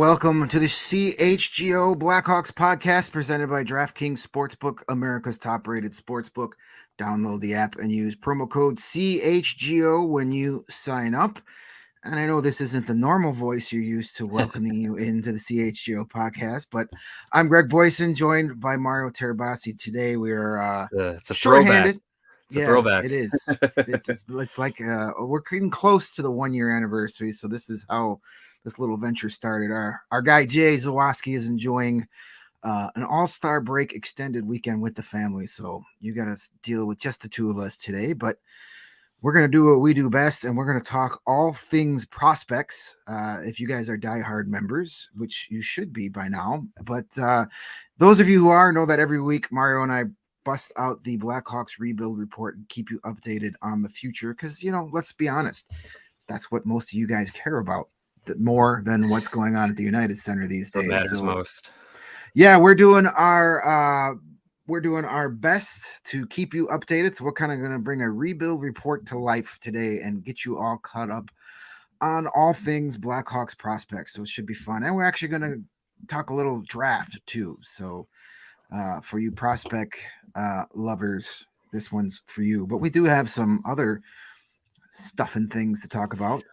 welcome to the CHGO Blackhawks podcast presented by DraftKings Sportsbook, America's top-rated sportsbook. Download the app and use promo code CHGO when you sign up. And I know this isn't the normal voice you're used to welcoming you into the CHGO podcast, but I'm Greg Boysen, joined by Mario Tirabassi. Today we are it's a short-handed. Throwback. Yes, throwback. It is. It's like we're getting close to the 1-year anniversary, so this is how this little venture started. Our guy Jay Zawoski is enjoying an all-star break extended weekend with the family, so you got to deal with just the two of us today. But we're going to do what we do best, and we're going to talk all things prospects. If you guys are diehard members, which you should be by now, but those of you who are know that every week Mario and I bust out the Blackhawks rebuild report and keep you updated on the future. Because, let's be honest, that's what most of you guys care about more than what's going on at the United Center these days. What matters most. Yeah, we're doing our best to keep you updated. So we're kind of going to bring a rebuild report to life today and get you all caught up on all things Blackhawks prospects. So it should be fun. And we're actually going to talk a little draft too. So for you prospect lovers, this one's for you. But we do have some other stuff and things to talk about.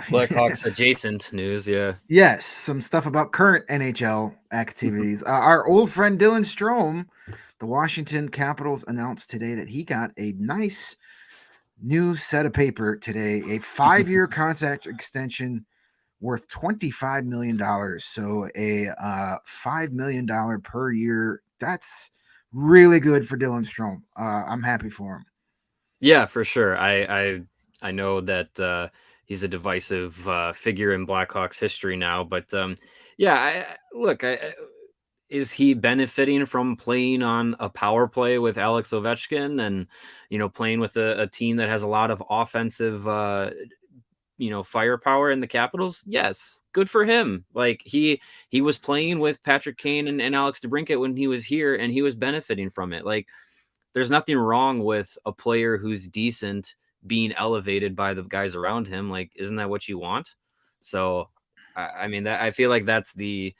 Blackhawks adjacent news, yeah. Yes, some stuff about current NHL activities. Our old friend Dylan Strome, the Washington Capitals, announced today that he got a nice new set of paper today, a 5-year contract extension worth $25 million. So a $5 million per year. That's really good for Dylan Strome. I'm happy for him. Yeah, for sure. I know that he's a divisive figure in Blackhawks history now, but is he benefiting from playing on a power play with Alex Ovechkin and playing with a team that has a lot of offensive firepower in the Capitals? Yes, good for him. Like he was playing with Patrick Kane and Alex DeBrincat when he was here, and he was benefiting from it. Like there's nothing wrong with a player who's decent being elevated by the guys around him. Like, isn't that what you want? So, I mean, I feel like that's the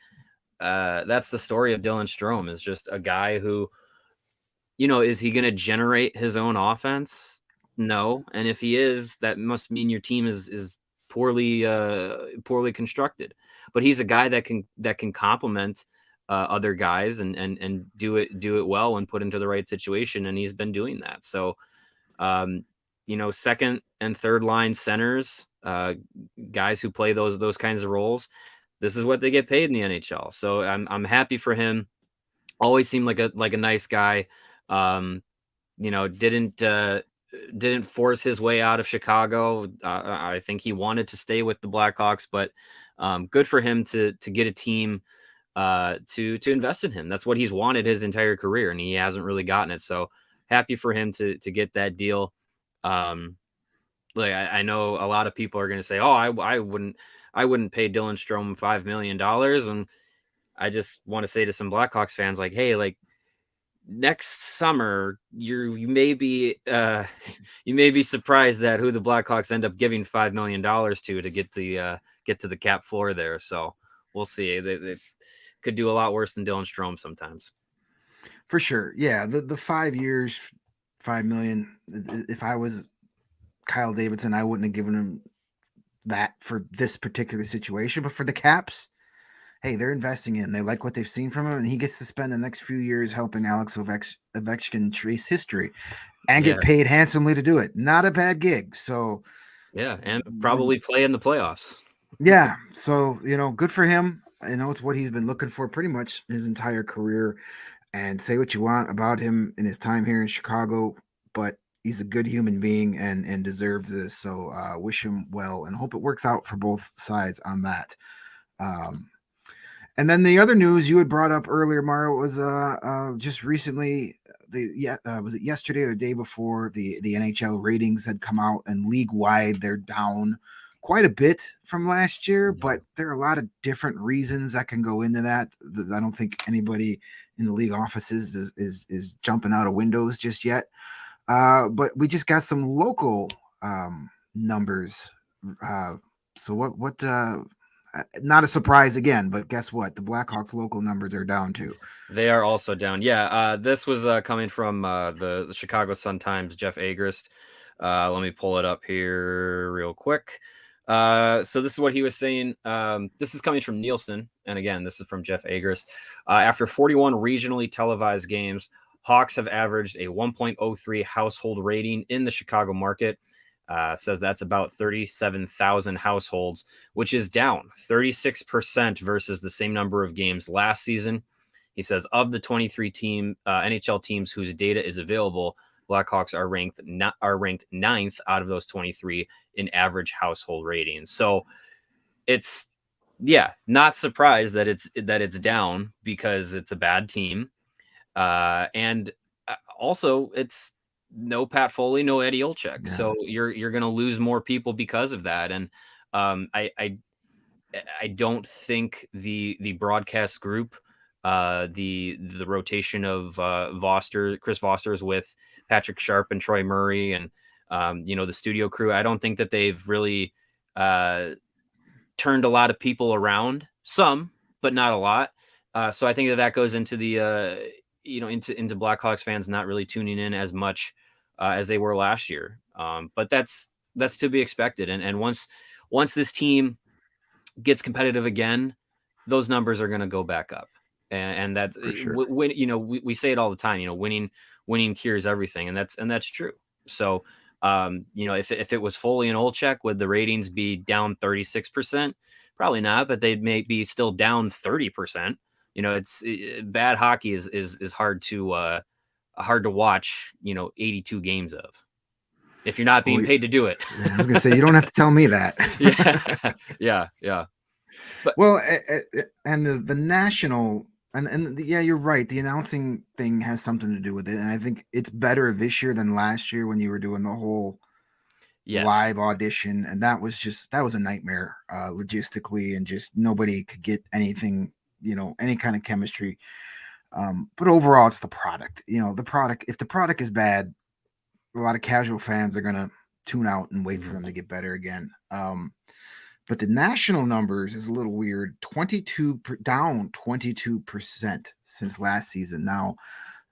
story of Dylan Strome, is just a guy who, is he going to generate his own offense? No. And if he is, that must mean your team is poorly constructed. But he's a guy that can complement other guys and do it well when put into the right situation, and he's been doing that. So second and third line centers, guys who play those kinds of roles, this is what they get paid in the NHL. So I'm happy for him. Always seemed like a nice guy. Didn't force his way out of Chicago. I think he wanted to stay with the Blackhawks, but good for him to get a team to invest in him. That's what he's wanted his entire career, and he hasn't really gotten it. So happy for him to get that deal. I know a lot of people are going to say, "Oh, I wouldn't pay Dylan Strome $5 million," and I just want to say to some Blackhawks fans, like, hey, like next summer, you may be surprised at who the Blackhawks end up giving $5 million to get to the cap floor there. So we'll see. They could do a lot worse than Dylan Strome sometimes. For sure. Yeah. The 5 years, $5 million. If I was Kyle Davidson, I wouldn't have given him that for this particular situation, but for the Caps, hey, they're investing in. They like what they've seen from him, and he gets to spend the next few years helping Alex Ovechkin trace history and get paid handsomely to do it. Not a bad gig. So yeah, and probably play in the playoffs. Yeah. So, good for him. It's what he's been looking for pretty much his entire career. And say what you want about him in his time here in Chicago, but he's a good human being and deserves this. So wish him well and hope it works out for both sides on that. And then the other news you had brought up earlier, Mario, was just recently, was it yesterday or the day before, the NHL ratings had come out, and league-wide they're down quite a bit from last year, but there are a lot of different reasons that can go into that. I don't think anybody in the league offices is jumping out of windows just yet. But we just got some local numbers. So what not a surprise again, but guess what? The Blackhawks local numbers are down too. They are also down. Yeah, this was coming from the Chicago Sun-Times, Jeff Agrest. Let me pull it up here real quick. So this is what he was saying. This is coming from Nielsen, and again, this is from Jeff Agrest. After 41 regionally televised games, Hawks have averaged a 1.03 household rating in the Chicago market. Says that's about 37,000 households, which is down 36% versus the same number of games last season. He says of the 23 NHL teams whose data is available, Blackhawks are ranked ninth out of those 23 in average household ratings. So it's not surprised that it's down because it's a bad team, and also it's no Pat Foley, no Eddie Olczyk. Yeah. So you're going to lose more people because of that. And I don't think the broadcast group, the rotation of Chris Voster's with Patrick Sharp and Troy Murray and the studio crew, I don't think that they've really turned a lot of people around. Some, but not a lot. So I think that goes into the into Blackhawks fans not really tuning in as much as they were last year. But that's to be expected. And once this team gets competitive again, those numbers are going to go back up. And that's sure. We say it all the time, winning cures everything. And that's true. So, if it was Foley and Olczyk, would the ratings be down 36%? Probably not, but they may be still down 30%. It's bad hockey is hard to watch, 82 games of, if you're not being paid to do it. I was gonna say, you don't have to tell me that. Yeah. But, well, and the national and you're right. The announcing thing has something to do with it, and I think it's better this year than last year when you were doing the whole live audition, and that was a nightmare logistically, and just nobody could get anything, any kind of chemistry. But overall, it's the product. The product. If the product is bad, a lot of casual fans are gonna tune out and wait for them to get better again. But the national numbers is a little weird. Down 22% since last season. Now,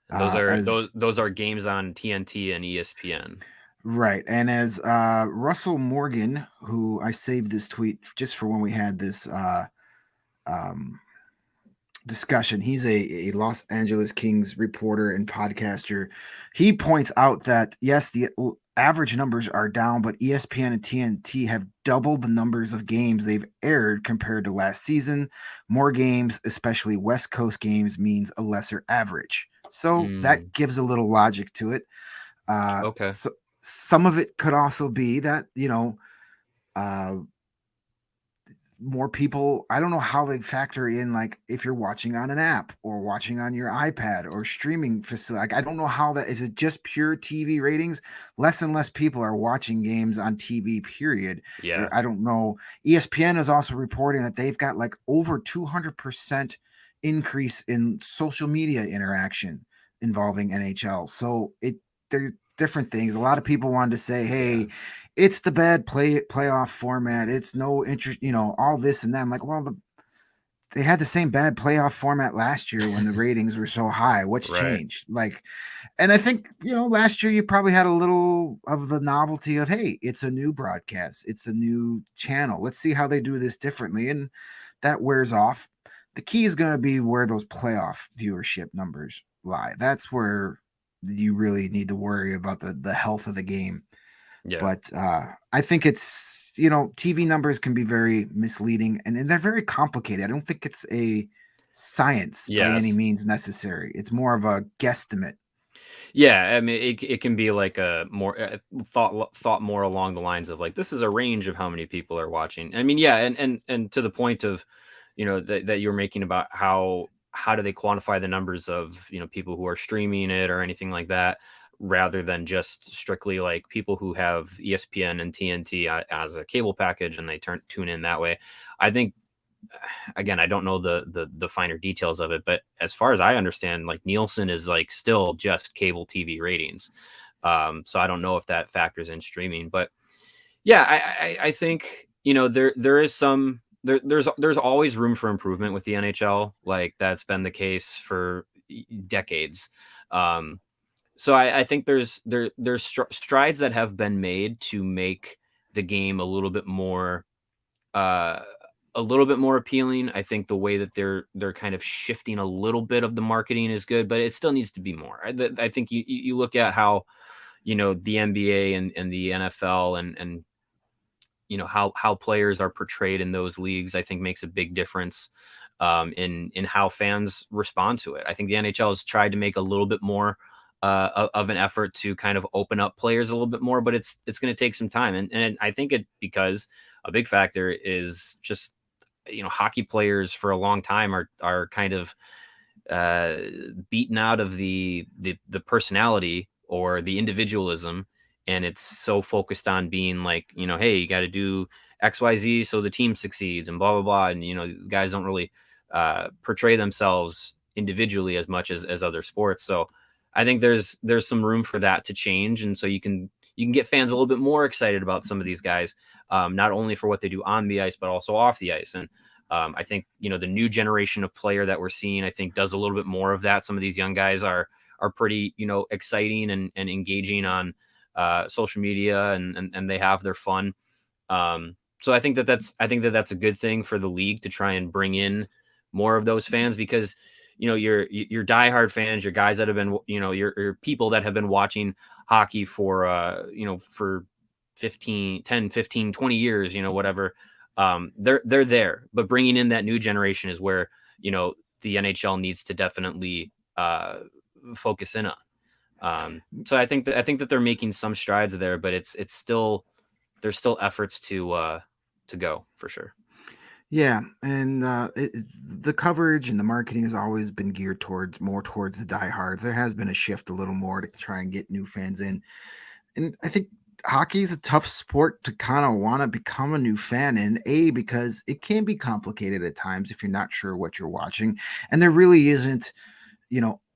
those are games on TNT and ESPN. Right. And as Russell Morgan, who I saved this tweet just for when we had this discussion, he's a Los Angeles Kings reporter and podcaster. He points out that, yes, the average numbers are down, but ESPN and TNT have doubled the numbers of games they've aired compared to last season. More games, especially West Coast games, means a lesser average. So that gives a little logic to it. Okay. So some of it could also be that, more people, I don't know how they factor in, like, if you're watching on an app or watching on your iPad or streaming facility. Like, I don't know how that, is it just pure TV ratings? Less and less people are watching games on TV, period. Yeah. I don't know. ESPN is also reporting that they've got like over 200% increase in social media interaction involving NHL. So there's different things. A lot of people wanted to say, hey, it's the bad playoff format. It's no interest, all this and that. I'm like, well, they had the same bad playoff format last year when the ratings were so high. What's changed? Like, and I think, last year you probably had a little of the novelty of, hey, it's a new broadcast. It's a new channel. Let's see how they do this differently. And that wears off. The key is going to be where those playoff viewership numbers lie. That's where you really need to worry about the health of the game. Yeah. But I think it's, TV numbers can be very misleading and they're very complicated. I don't think it's a science by any means necessary. It's more of a guesstimate. Yeah, I mean, it can be like a more thought more along the lines of like, this is a range of how many people are watching. I mean, yeah, and to the point of, that you're making about how do they quantify the numbers of, people who are streaming it or anything like that, rather than just strictly like people who have ESPN and TNT as a cable package and they tune in that way. I think, again, I don't know the finer details of it, but as far as I understand, like Nielsen is like still just cable TV ratings. So I don't know if that factors in streaming, but yeah, I think, there is some there's always room for improvement with the NHL. Like that's been the case for decades. So I think there's strides that have been made to make the game a little bit more appealing. I think the way that they're kind of shifting a little bit of the marketing is good, but it still needs to be more. I think you look at how, the NBA and the NFL and how players are portrayed in those leagues, I think makes a big difference in how fans respond to it. I think the NHL has tried to make a little bit more of an effort to kind of open up players a little bit more, but it's going to take some time. And I think because a big factor is just, hockey players for a long time are kind of beaten out of the personality or the individualism. And it's so focused on being like, hey, you got to do XYZ so the team succeeds and blah, blah, blah. And, guys don't really portray themselves individually as much as other sports. So I think there's some room for that to change. And so you can get fans a little bit more excited about some of these guys, not only for what they do on the ice, but also off the ice. And I think, the new generation of player that we're seeing, I think does a little bit more of that. Some of these young guys are pretty, exciting and engaging on social media and they have their fun. So I think that's a good thing for the league to try and bring in more of those fans, because your diehard fans, your guys that have been, your people that have been watching hockey for for 10, 15, 20 years, whatever, they're there. But bringing in that new generation is where the NHL needs to definitely focus in on. So I think that they're making some strides there, but there's still efforts to go for sure. Yeah, and the coverage and the marketing has always been geared more towards the diehards. There has been a shift a little more to try and get new fans in, and I think hockey is a tough sport to kind of want to become a new fan in, because it can be complicated at times if you're not sure what you're watching, and there really isn't.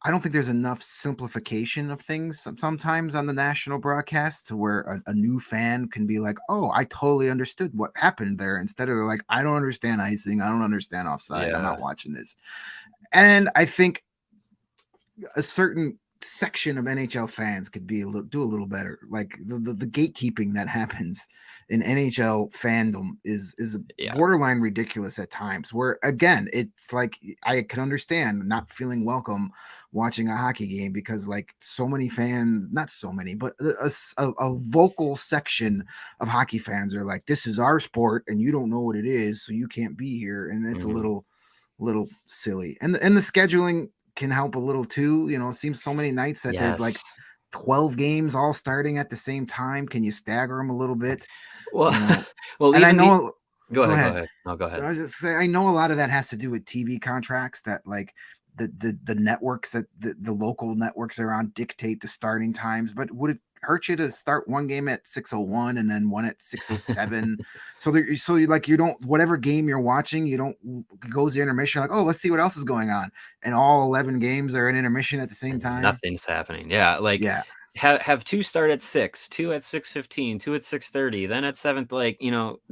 I don't think there's enough simplification of things sometimes on the national broadcast to where a new fan can be like, oh, I totally understood what happened there, instead of like, I don't understand icing, I don't understand offside, I'm not watching this. And I think a certain section of NHL fans could do a little better. Like the gatekeeping that happens in NHL fandom is borderline ridiculous at times, where again, it's like, I can understand not feeling welcome watching a hockey game because like so many fans, not so many, but a vocal section of hockey fans are like, this is our sport and you don't know what it is, so you can't be here. And it's a little silly. And the scheduling can help a little too. It seems so many nights that there's like 12 games all starting at the same time. Can you stagger them a little bit? Well, well, and I know. Go ahead. No, go ahead. I was just saying, I know a lot of that has to do with TV contracts that like the networks that the local networks are on dictate the starting times. But would it hurt you to start one game at 6:01 and then one at 6:07? so you don't, whatever game you're watching, you don't, it goes to intermission, like, oh, let's see what else is going on, and all 11 games are in intermission at the same time. Nothing's happening. Have two start at 6, 2 at 6:15, 2 at 6:30, then at 7th, like,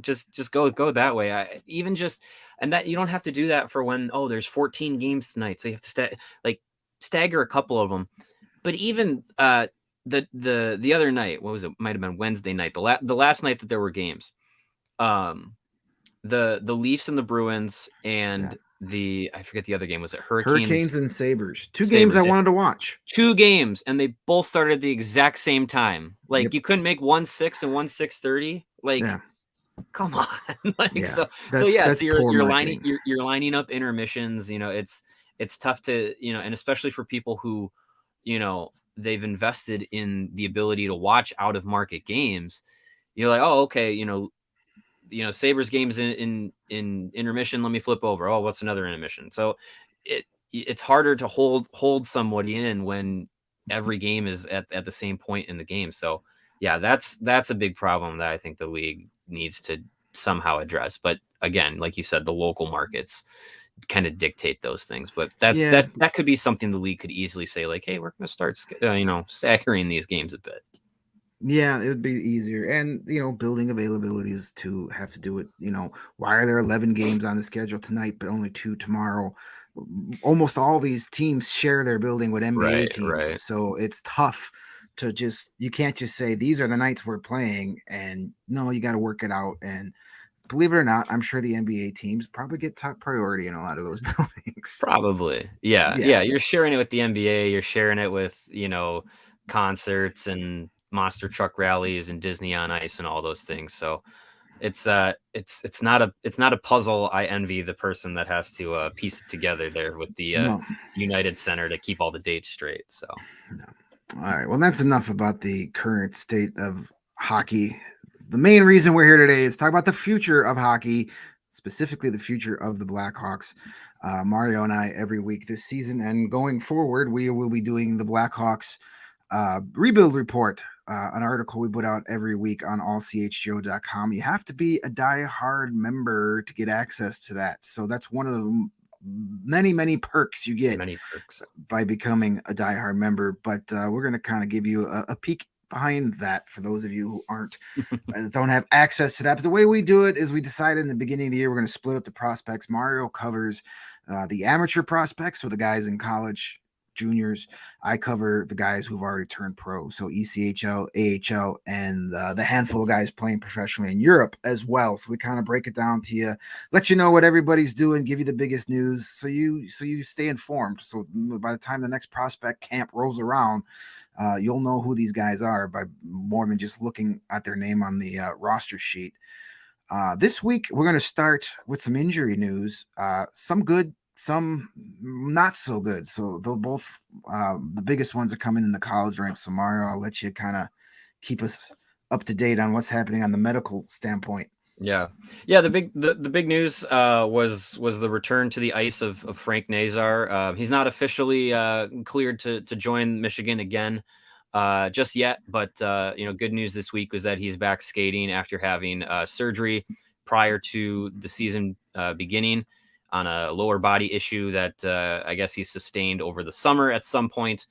just go that way. And that you don't have to do that for when, there's 14 games tonight, so you have to stagger a couple of them. But even the other night, what was it? Might have been Wednesday night, the last night that there were games. The Leafs and the Bruins and I forget the other game. Was it Hurricanes and Sabres? Two games I wanted to watch. 2 games, and they both started at the exact same time. Like, you couldn't make one 6 and one 6:30. Like, come on. So you're lining up intermissions. It's tough to, and especially for people who, they've invested in the ability to watch out of market games. You're like, oh, okay, Sabres games in intermission, let me flip over. Oh, what's another intermission? So it's harder to hold somebody in when every game is at the same point in the game. So yeah, that's a big problem that I think the league needs to somehow address. But again, like you said, the local markets kind of dictate those things. But that could be something the league could easily say, like, hey, we're going to start staggering these games a bit. Yeah, it would be easier. And, building availabilities to have to do it. Why are there 11 games on the schedule tonight, but only 2 tomorrow? Almost all these teams share their building with NBA teams. Right. So it's tough to you can't just say, these are the nights we're playing. And no, you got to work it out. And believe it or not, I'm sure the NBA teams probably get top priority in a lot of those buildings. Probably. Yeah. You're sharing it with the NBA. You're sharing it with, concerts and monster truck rallies and Disney on Ice and all those things. So it's not a puzzle. I envy the person that has to piece it together there with the No. United Center to keep all the dates straight. So No. All right. Well, that's enough about the current state of hockey. The main reason we're here today is talk about the future of hockey, specifically the future of the Blackhawks. Mario and I, every week this season and going forward, we will be doing the Blackhawks rebuild report, an article we put out every week on allchgo.com. You have to be a die-hard member to get access to that. So that's one of the many perks you get by becoming a diehard member. But we're going to kind of give you a peek behind that for those of you who aren't don't have access to that. But the way we do it is we decided in the beginning of the year we're going to split up the prospects. Mario covers the amateur prospects, so the guys in college, juniors. I cover the guys who've already turned pro, so ECHL, AHL, and the handful of guys playing professionally in Europe as well. So we kind of break it down to you, let you know what everybody's doing, give you the biggest news, so you stay informed. So by the time the next prospect camp rolls around, you'll know who these guys are by more than just looking at their name on the roster sheet. This week, we're going to start with some injury news, some good, some not so good. So they'll both, the biggest ones are coming in the college ranks. So Mario, I'll let you kind of keep us up to date on what's happening on the medical standpoint. Yeah. The big news was the return to the ice of Frank Nazar. He's not officially cleared to join Michigan again just yet, but good news this week was that he's back skating after having surgery prior to the season beginning on a lower body issue that I guess he sustained over the summer at some point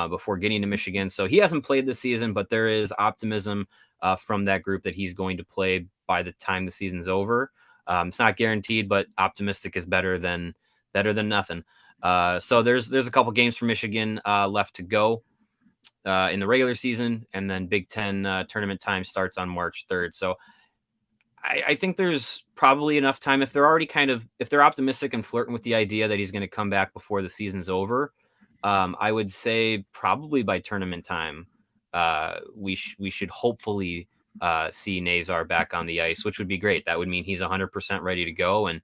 before getting to Michigan. So he hasn't played this season, but there is optimism from that group that he's going to play by the time the season's over. It's not guaranteed, but optimistic is better than nothing. So there's a couple games for Michigan left to go in the regular season, and then Big Ten tournament time starts on March 3rd. So I think there's probably enough time if they're already if they're optimistic and flirting with the idea that he's going to come back before the season's over. I would say probably by tournament time, we should hopefully see Nazar back on the ice, which would be great. That would mean he's 100% ready to go, and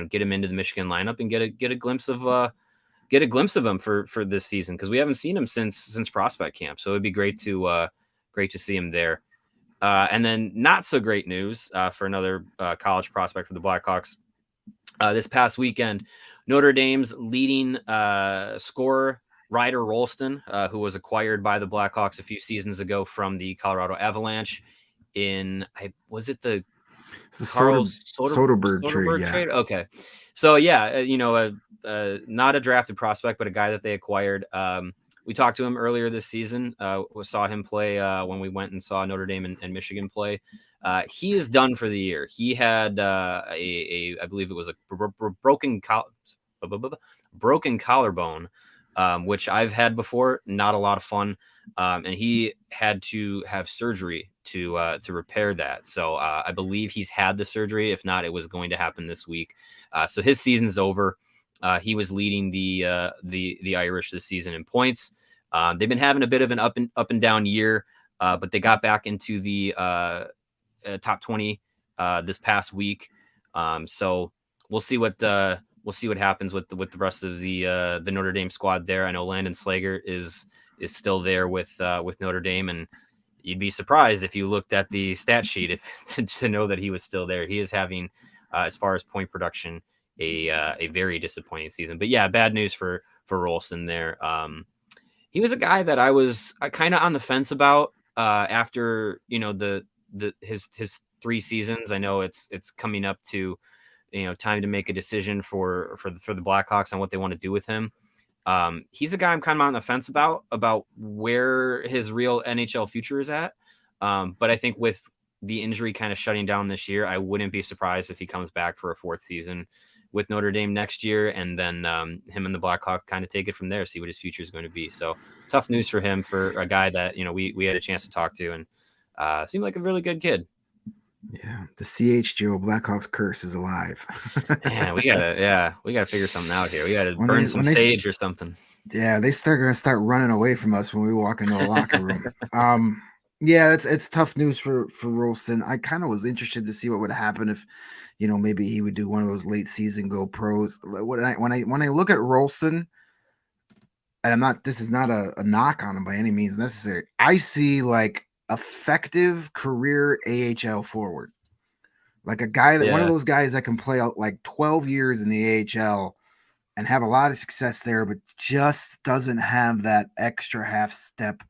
get him into the Michigan lineup and get a glimpse of him for this season, because we haven't seen him since prospect camp. So it'd be great to see him there. And then not so great news for another college prospect for the Blackhawks. This past weekend, Notre Dame's leading scorer, Ryder Rolston, who was acquired by the Blackhawks a few seasons ago from the Colorado Avalanche was it the Carl Soderberg trade? Okay. So not a drafted prospect, but a guy that they acquired. We talked to him earlier this season. We saw him play when we went and saw Notre Dame and Michigan play. He is done for the year. He had I believe it was a broken collarbone, which I've had before. Not a lot of fun. And he had to have surgery to repair that. So I believe he's had the surgery. If not, it was going to happen this week. So his season's over. He was leading the Irish this season in points. They've been having a bit of an up and down year, but they got back into the top 20 this past week. So we'll see what happens with the rest of the Notre Dame squad there. I know Landon Slager is still there with Notre Dame, and you'd be surprised if you looked at the stat sheet to know that he was still there. He is having, as far as point production, a very disappointing season. But yeah, bad news for Rolston there. He was a guy that I was kind of on the fence about after his 3 seasons. I know it's coming up to time to make a decision for the Blackhawks on what they want to do with him. He's a guy I'm kind of on the fence about where his real NHL future is at. But I think with the injury kind of shutting down this year, I wouldn't be surprised if he comes back for a fourth season with Notre Dame next year, and then him and the Blackhawks kind of take it from there, see what his future is going to be. So tough news for him, for a guy that we had a chance to talk to, and seemed like a really good kid. Yeah, the CHGO Blackhawks curse is alive. Man, we gotta figure something out here. We gotta burn some sage or something. Yeah, they're gonna start running away from us when we walk into a locker room. Yeah, it's tough news for Rolston. I kind of was interested to see what would happen if, maybe he would do one of those late season go pros. When I look at Rolston, and this is not a knock on him by any means necessary. I see like effective career AHL forward, like a guy that one of those guys that can play out like 12 years in the AHL and have a lot of success there, but just doesn't have that extra half step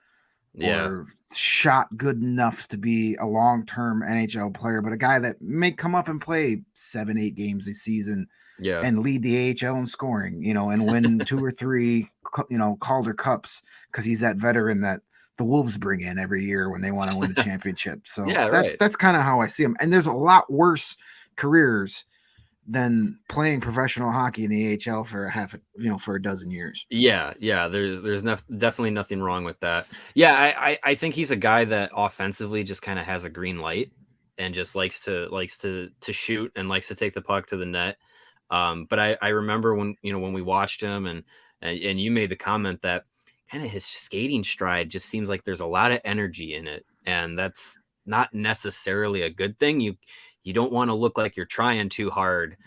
or shot good enough to be a long-term NHL player, but a guy that may come up and play 7-8 games a season and lead the AHL in scoring, and win 2 or 3, Calder Cups, because he's that veteran that the Wolves bring in every year when they want to win a championship. So that's kind of how I see him. And there's a lot worse careers than playing professional hockey in the AHL for for a dozen years. Yeah. There's definitely nothing wrong with that. Yeah, I think he's a guy that offensively just kind of has a green light and just likes to shoot and likes to take the puck to the net. But I remember when we watched him and you made the comment that kind of his skating stride just seems like there's a lot of energy in it, and that's not necessarily a good thing. You don't want to look like you're trying too hard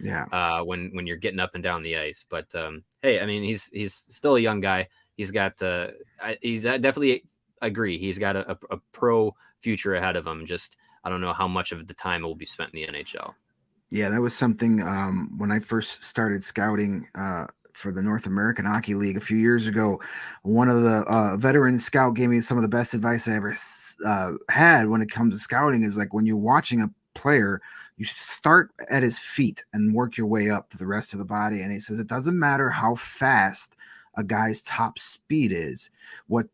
when you're getting up and down the ice. But hey, I mean, he's still a young guy. He's got he's definitely agree. He's got a pro future ahead of him. Just I don't know how much of the time will be spent in the NHL. Yeah, that was something when I first started scouting for the North American Hockey League a few years ago. One of the veteran scout gave me some of the best advice I ever had when it comes to scouting is like when you're watching a player, you start at his feet and work your way up to the rest of the body. And he says it doesn't matter how fast a guy's top speed is. What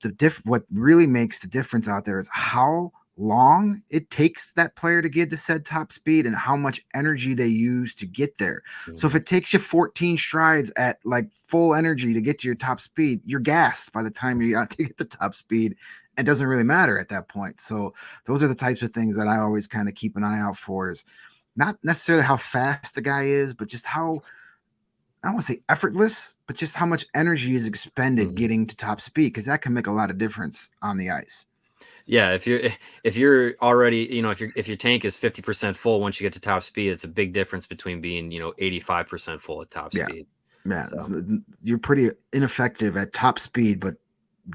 really makes the difference out there is how long it takes that player to get to said top speed and how much energy they use to get there. Mm-hmm. So if it takes you 14 strides at like full energy to get to your top speed, you're gassed by the time you got to get the top speed. It doesn't really matter at that point. So those are the types of things that I always kind of keep an eye out for, is not necessarily how fast the guy is, but just how, I don't want to say effortless, but just how much energy is expended getting to top speed, because that can make a lot of difference on the ice. Yeah, if you're already, if your tank is 50% full once you get to top speed, it's a big difference between being 85% full at top speed. Yeah, so you're pretty ineffective at top speed, but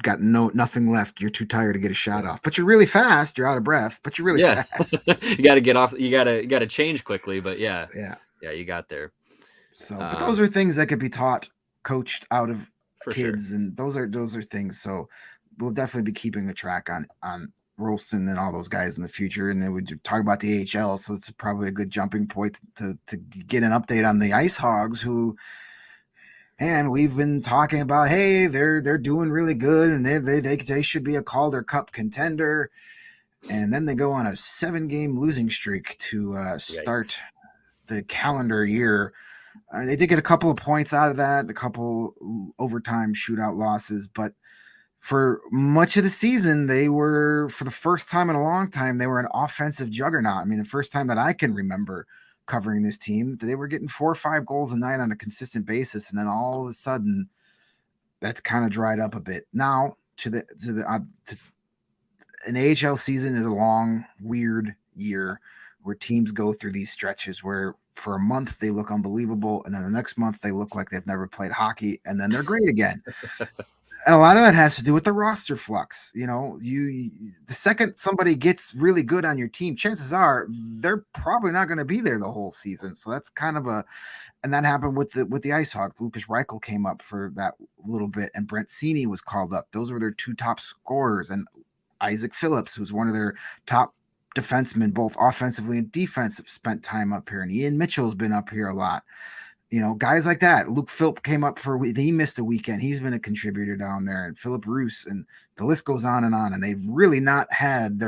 got nothing left. You're too tired to get a shot off, but you're really fast. You're out of breath, but you're really fast. You got to get off. You got to change quickly, but yeah, you got there. So, but those are things that could be taught, coached out of kids, and those are things. So we'll definitely be keeping a track on Rolston and all those guys in the future. And then we talk about the AHL, so it's probably a good jumping point to get an update on the IceHogs, who, and we've been talking about, hey, they're doing really good, and they should be a Calder Cup contender, and then they go on a 7-game losing streak to start the calendar year. They did get a couple of points out of that, a couple overtime shootout losses, but for much of the season, they were, for the first time in a long time, they were an offensive juggernaut. I mean, the first time that I can remember covering this team, they were getting 4 or 5 goals a night on a consistent basis, and then all of a sudden, that's kind of dried up a bit. Now, an AHL season is a long, weird year where teams go through these stretches where for a month they look unbelievable, and then the next month they look like they've never played hockey, and then they're great again. And a lot of that has to do with the roster flux. The second somebody gets really good on your team, chances are they're probably not going to be there the whole season. So that's kind of and that happened with the IceHogs. Lucas Reichel came up for that little bit, and Brent Seney was called up. Those were their 2 top scorers, and Isaac Phillips, who's one of their top defensemen, both offensively and defensive, spent time up here, and Ian Mitchell's been up here a lot. Guys like that. Luke Philp came up he missed a weekend. He's been a contributor down there, and Philip Roos, and the list goes on. And they've really not had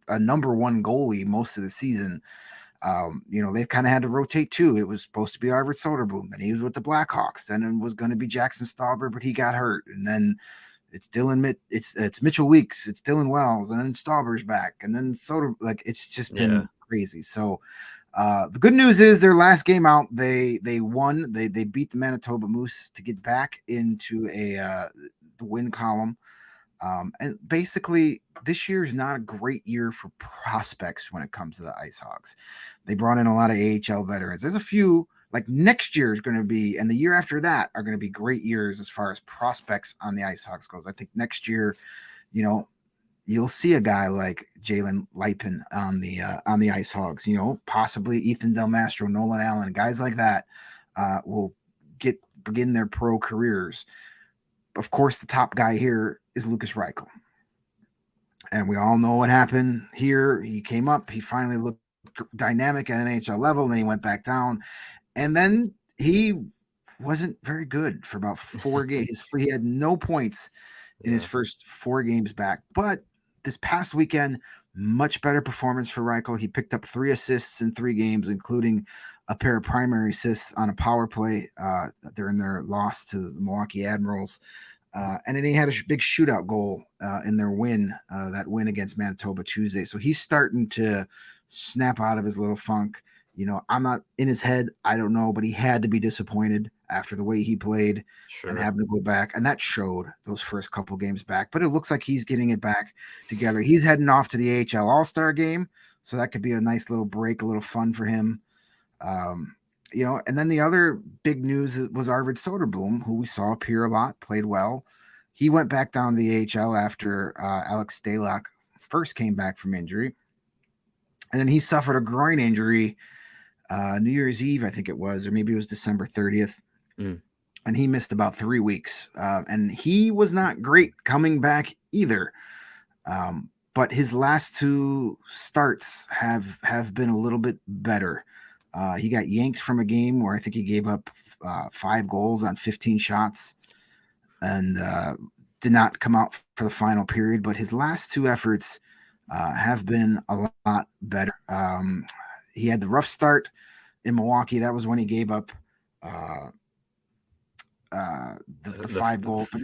a number one goalie most of the season. They've kind of had to rotate too. It was supposed to be Arvid Soderblom, then he was with the Blackhawks, then it was going to be Jackson Stauber, but he got hurt, and then it's it's Mitchell Weeks, it's Dylan Wells, and then Stauber's back, and then it's just been crazy. So the good news is their last game out, they won. They beat the Manitoba Moose to get back into the win column. And basically, this year is not a great year for prospects when it comes to the IceHogs. They brought in a lot of AHL veterans. There's a few, like next year is going to be, and the year after that are going to be great years as far as prospects on the IceHogs goes. I think next year, you'll see a guy like Jalen Lipin on the IceHogs. Possibly Ethan Del Mastro, Nolan Allen, guys like that will begin their pro careers. Of course, the top guy here is Lukas Reichel. And we all know what happened here. He came up. He finally looked dynamic at an NHL level. Then he went back down. And then he wasn't very good for about 4 games. He had no points in his first 4 games back. But this past weekend, much better performance for Reichel. He picked up 3 assists in 3 games, including a pair of primary assists on a power play during their loss to the Milwaukee Admirals. And then he had a big shootout goal in their win, that win against Manitoba Tuesday. So he's starting to snap out of his little funk. I'm not in his head. I don't know, but he had to be disappointed after the way he played and having to go back. And that showed those first couple games back. But it looks like he's getting it back together. He's heading off to the AHL All-Star game. So that could be a nice little break, a little fun for him. And then the other big news was Arvid Soderblom, who we saw appear a lot, played well. He went back down to the AHL after Alex Stalock first came back from injury. And then he suffered a groin injury New Year's Eve, I think it was, or maybe it was December 30th. And he missed about 3 weeks. And he was not great coming back either. But his last 2 starts have been a little bit better. He got yanked from a game where I think he gave up 5 goals on 15 shots and did not come out for the final period. But his last 2 efforts have been a lot better. He had the rough start in Milwaukee. That was when he gave up the 5 goals. But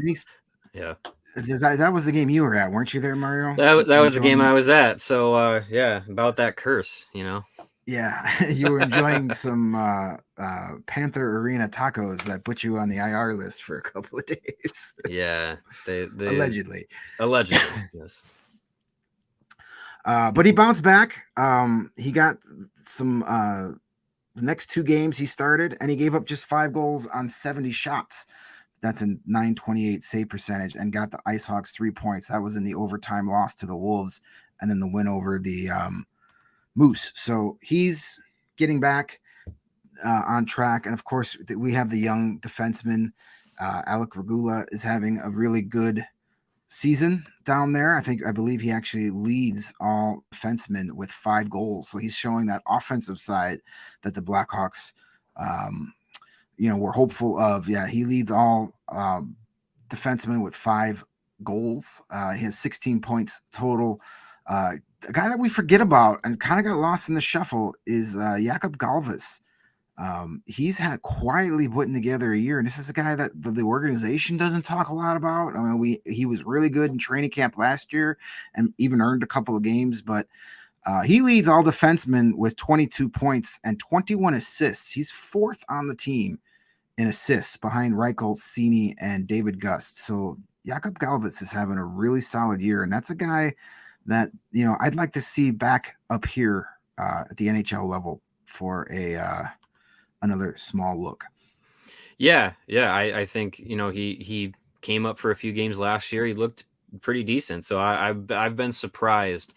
that was the game you were at, weren't you there, Mario? That was the game I was at. So about that curse, Yeah, you were enjoying some Panther Arena tacos that put you on the IR list for a couple of days. Yeah, they allegedly, yes. But he bounced back. He got some the next 2 games he started, and he gave up just 5 goals on 70 shots. That's a .928 save percentage, and got the IceHogs 3 points. That was in the overtime loss to the Wolves, and then the win over the Moose. So he's getting back on track. And of course, we have the young defenseman, Alec Regula, is having a really good season down there. I believe he actually leads all defensemen with 5 goals. So he's showing that offensive side that the Blackhawks, were hopeful of. Yeah, he leads all defensemen with 5 goals. He has 16 points total. A guy that we forget about and kind of got lost in the shuffle is Jakub Galvas. He's had quietly putting together a year, and this is a guy that the organization doesn't talk a lot about. I mean, he was really good in training camp last year and even earned a couple of games, but he leads all defensemen with 22 points and 21 assists. He's 4th on the team in assists behind Reichel, Cini, and David Gust. So Jakub Galvas is having a really solid year, and that's a guy that, I'd like to see back up here at the NHL level for another small look. Yeah. I think, he came up for a few games last year. He looked pretty decent. So I've been surprised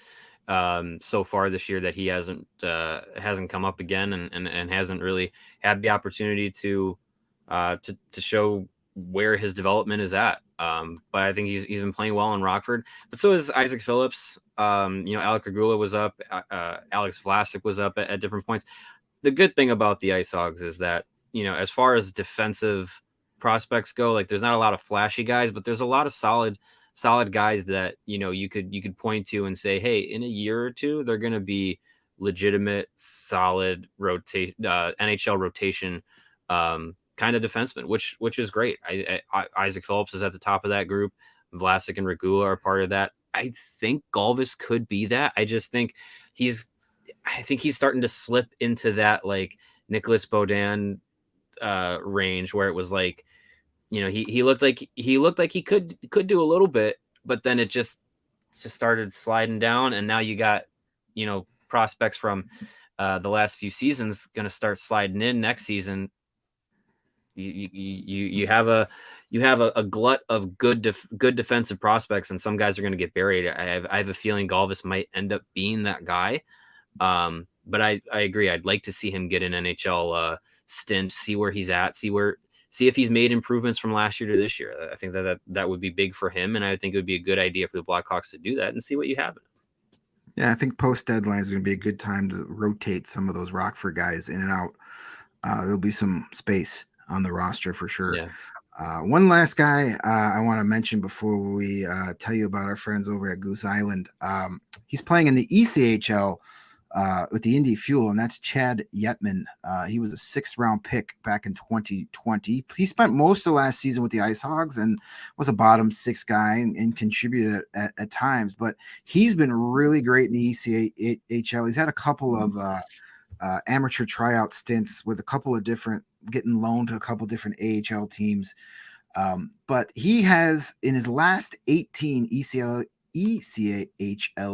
so far this year that he hasn't come up again and hasn't really had the opportunity to show where his development is at. But I think he's been playing well in Rockford. But so is Isaac Phillips. Alec Regula was up. Alex Vlasic was up at different points. The good thing about the IceHogs is that as far as defensive prospects go, like there's not a lot of flashy guys, but there's a lot of solid guys that, you could point to and say, hey, in a year or two, they're going to be legitimate, solid NHL rotation kind of defenseman, which is great. Isaac Phillips is at the top of that group. Vlasic and Regula are part of that. I think Galvis could be that. I think he's starting to slip into that like Nicholas Baudin range where it was like, he looked like he could do a little bit, but then it just started sliding down, and now you got prospects from the last few seasons going to start sliding in next season. You have a glut of good defensive prospects, and some guys are going to get buried. I have a feeling Galvis might end up being that guy. But I agree. I'd like to see him get an NHL stint, see where he's at, see if he's made improvements from last year to this year. I think that would be big for him, and I think it would be a good idea for the Blackhawks to do that and see what you have. Yeah, I think post deadline is going to be a good time to rotate some of those Rockford guys in and out. There'll be some space on the roster for sure. Yeah. One last guy I want to mention before we tell you about our friends over at Goose Island. He's playing in the ECHL with the Indy Fuel, and that's Chad Yetman. He was a 6th-round pick back in 2020. He spent most of last season with the IceHogs and was a bottom 6 guy and contributed at times, but he's been really great in the ECHL. He's had a couple of amateur tryout stints with a couple of different, getting loaned to a couple of different AHL teams. But he has, in his last 18 ECHL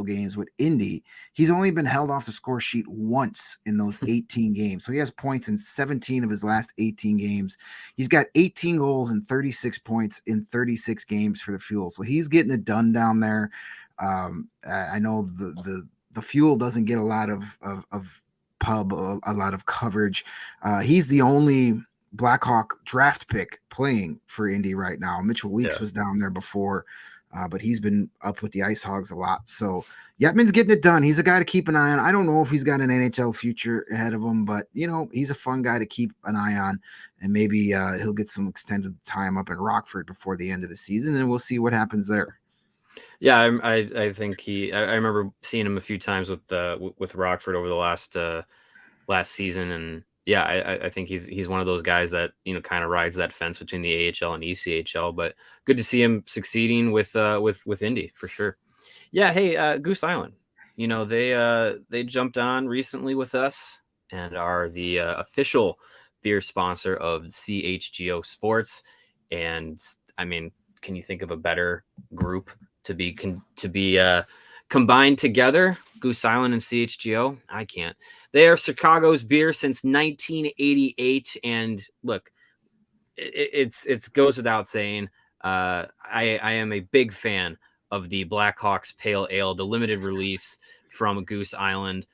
games with Indy, he's only been held off the score sheet once in those 18 games. So he has points in 17 of his last 18 games. He's got 18 goals and 36 points in 36 games for the Fuel. So he's getting it done down there. I know the Fuel doesn't get a lot of pub, a lot of coverage. He's the only Blackhawk draft pick playing for Indy right now. Mitchell Weeks was down there before, but he's been up with the IceHogs a lot. So Yetman's getting it done. He's a guy to keep an eye on. I don't know if he's got an NHL future ahead of him, but he's a fun guy to keep an eye on, and maybe he'll get some extended time up in Rockford before the end of the season, and we'll see what happens there. Yeah, I think I remember seeing him a few times with Rockford over the last season, and yeah, I think he's one of those guys that kind of rides that fence between the AHL and ECHL. But good to see him succeeding with Indy for sure. Yeah, hey, Goose Island, they jumped on recently with us and are the official beer sponsor of CHGO Sports. And I mean, can you think of a better group to be combined together? Goose Island and CHGO? I can't. They are Chicago's beer since 1988, and look, it goes without saying. I am a big fan of the Blackhawks Pale Ale, the limited release from Goose Island.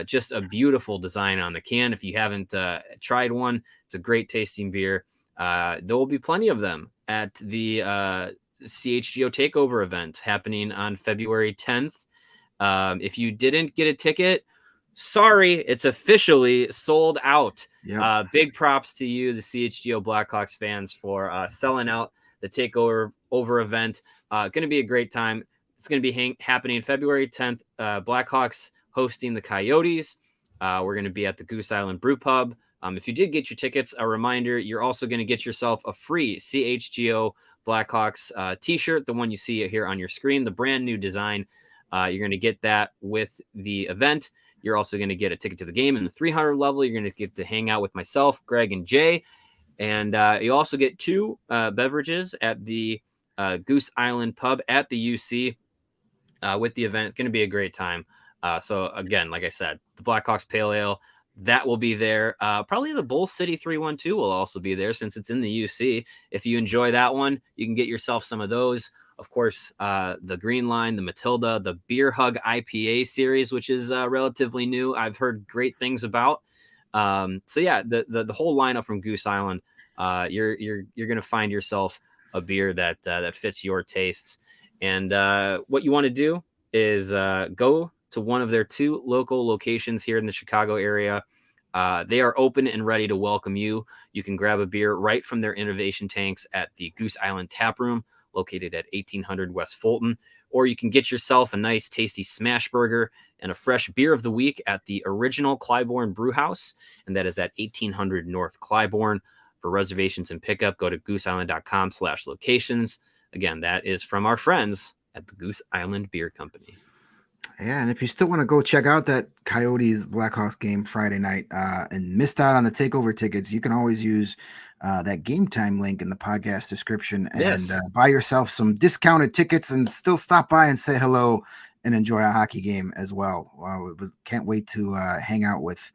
Just a beautiful design on the can. If you haven't tried one, it's a great tasting beer. There will be plenty of them at the CHGO Takeover event happening on February 10th. If you didn't get a ticket, sorry, it's officially sold out. Yep. Big props to you, the CHGO Blackhawks fans, for selling out the Takeover event. Going to be a great time. It's going to be happening February 10th. Blackhawks hosting the Coyotes. We're going to be at the Goose Island Brew Pub. If you did get your tickets, a reminder, you're also going to get yourself a free CHGO Blackhawks t-shirt, the one you see here on your screen, the brand new design. You're going to get that with the event. You're also going to get a ticket to the game in the 300 level. You're going to get to hang out with myself, Greg, and Jay. And you also get 2 beverages at the Goose Island Pub at the UC with the event. Going to be a great time. So, again, like I said, the Blackhawks Pale Ale, that will be there. Probably the Bull City 312 will also be there since it's in the UC. If you enjoy that one, you can get yourself some of those. Of course, the Green Line, the Matilda, the Beer Hug IPA series, which is relatively new. I've heard great things about. So yeah, the whole lineup from Goose Island, you're going to find yourself a beer that fits your tastes. And what you want to do is go to one of their 2 local locations here in the Chicago area. They are open and ready to welcome you. You can grab a beer right from their innovation tanks at the Goose Island Tap Room, located at 1800 West Fulton, or you can get yourself a nice, tasty smash burger and a fresh beer of the week at the original Clybourne Brew House, and that is at 1800 North Clybourne. For reservations and pickup, go to gooseisland.com/locations. Again, that is from our friends at the Goose Island Beer Company. Yeah, and if you still want to go check out that Coyotes Blackhawks game Friday night and missed out on the takeover tickets, you can always use that game time link in the podcast description and buy yourself some discounted tickets and still stop by and say hello and enjoy a hockey game as well. We can't wait to hang out with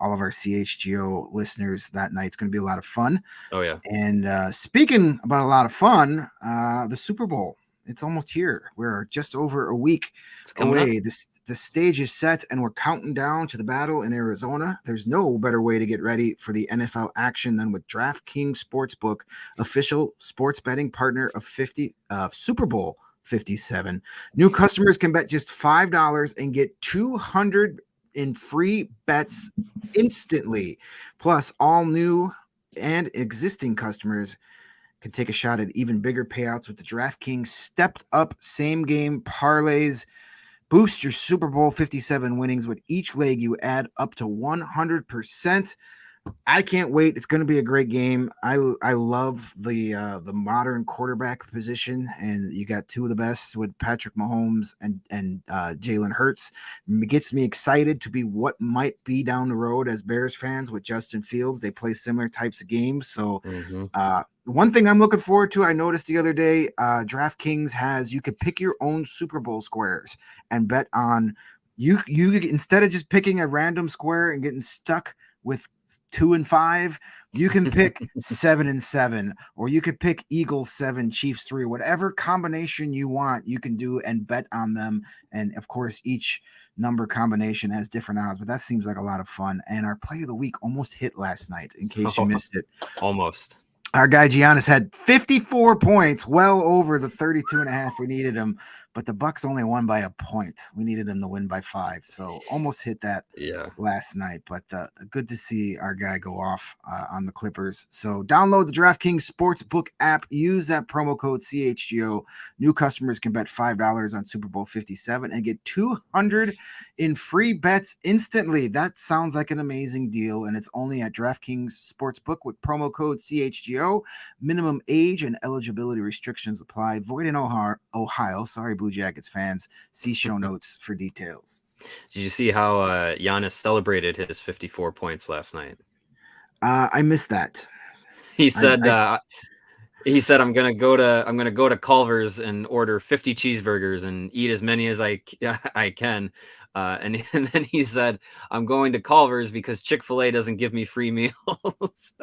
all of our CHGO listeners that night. It's going to be a lot of fun. Oh, yeah. And speaking about a lot of fun, the Super Bowl. It's almost here. We're just over a week away. The stage is set, and we're counting down to the battle in Arizona. There's no better way to get ready for the NFL action than with DraftKings Sportsbook, official sports betting partner of Super Bowl 57. New customers can bet just $5 and get $200 in free bets instantly. Plus, all new and existing customers can take a shot at even bigger payouts with the DraftKings stepped up same game parlays. Boost your Super Bowl 57 winnings with each leg you add up to 100%. I can't wait. It's going to be a great game. I love the modern quarterback position, and you got two of the best with Patrick Mahomes and Jalen Hurts. It gets me excited to be what might be down the road as Bears fans with Justin Fields. They play similar types of games. So one thing I'm looking forward to, I noticed the other day, DraftKings has, you could pick your own Super Bowl squares and bet on you instead of just picking a random square and getting stuck with 2 and 5, you can pick 7 and 7, or you could pick Eagles 7, Chiefs 3, whatever combination you want, you can do and bet on them. And of course, each number combination has different odds, but that seems like a lot of fun. And our play of the week almost hit last night, in case you missed it. Almost. Our guy Giannis had 54 points, well over the 32.5 we needed him, but the Bucks only won by a point. We needed him to win by 5, so almost hit that last night. But good to see our guy go off on the Clippers. So download the DraftKings Sportsbook app. Use that promo code CHGO. New customers can bet $5 on Super Bowl 57 and get $200 in free bets instantly. That sounds like an amazing deal, and it's only at DraftKings Sportsbook with promo code CHGO. Minimum age and eligibility restrictions apply. Void in Ohio. Sorry, Blue Jackets fans. See show notes for details. Did you see how Giannis celebrated his 54 points last night? I missed that. He said I'm gonna go to Culver's and order 50 cheeseburgers and eat as many as I can. And then he said, I'm going to Culver's because Chick-fil-A doesn't give me free meals.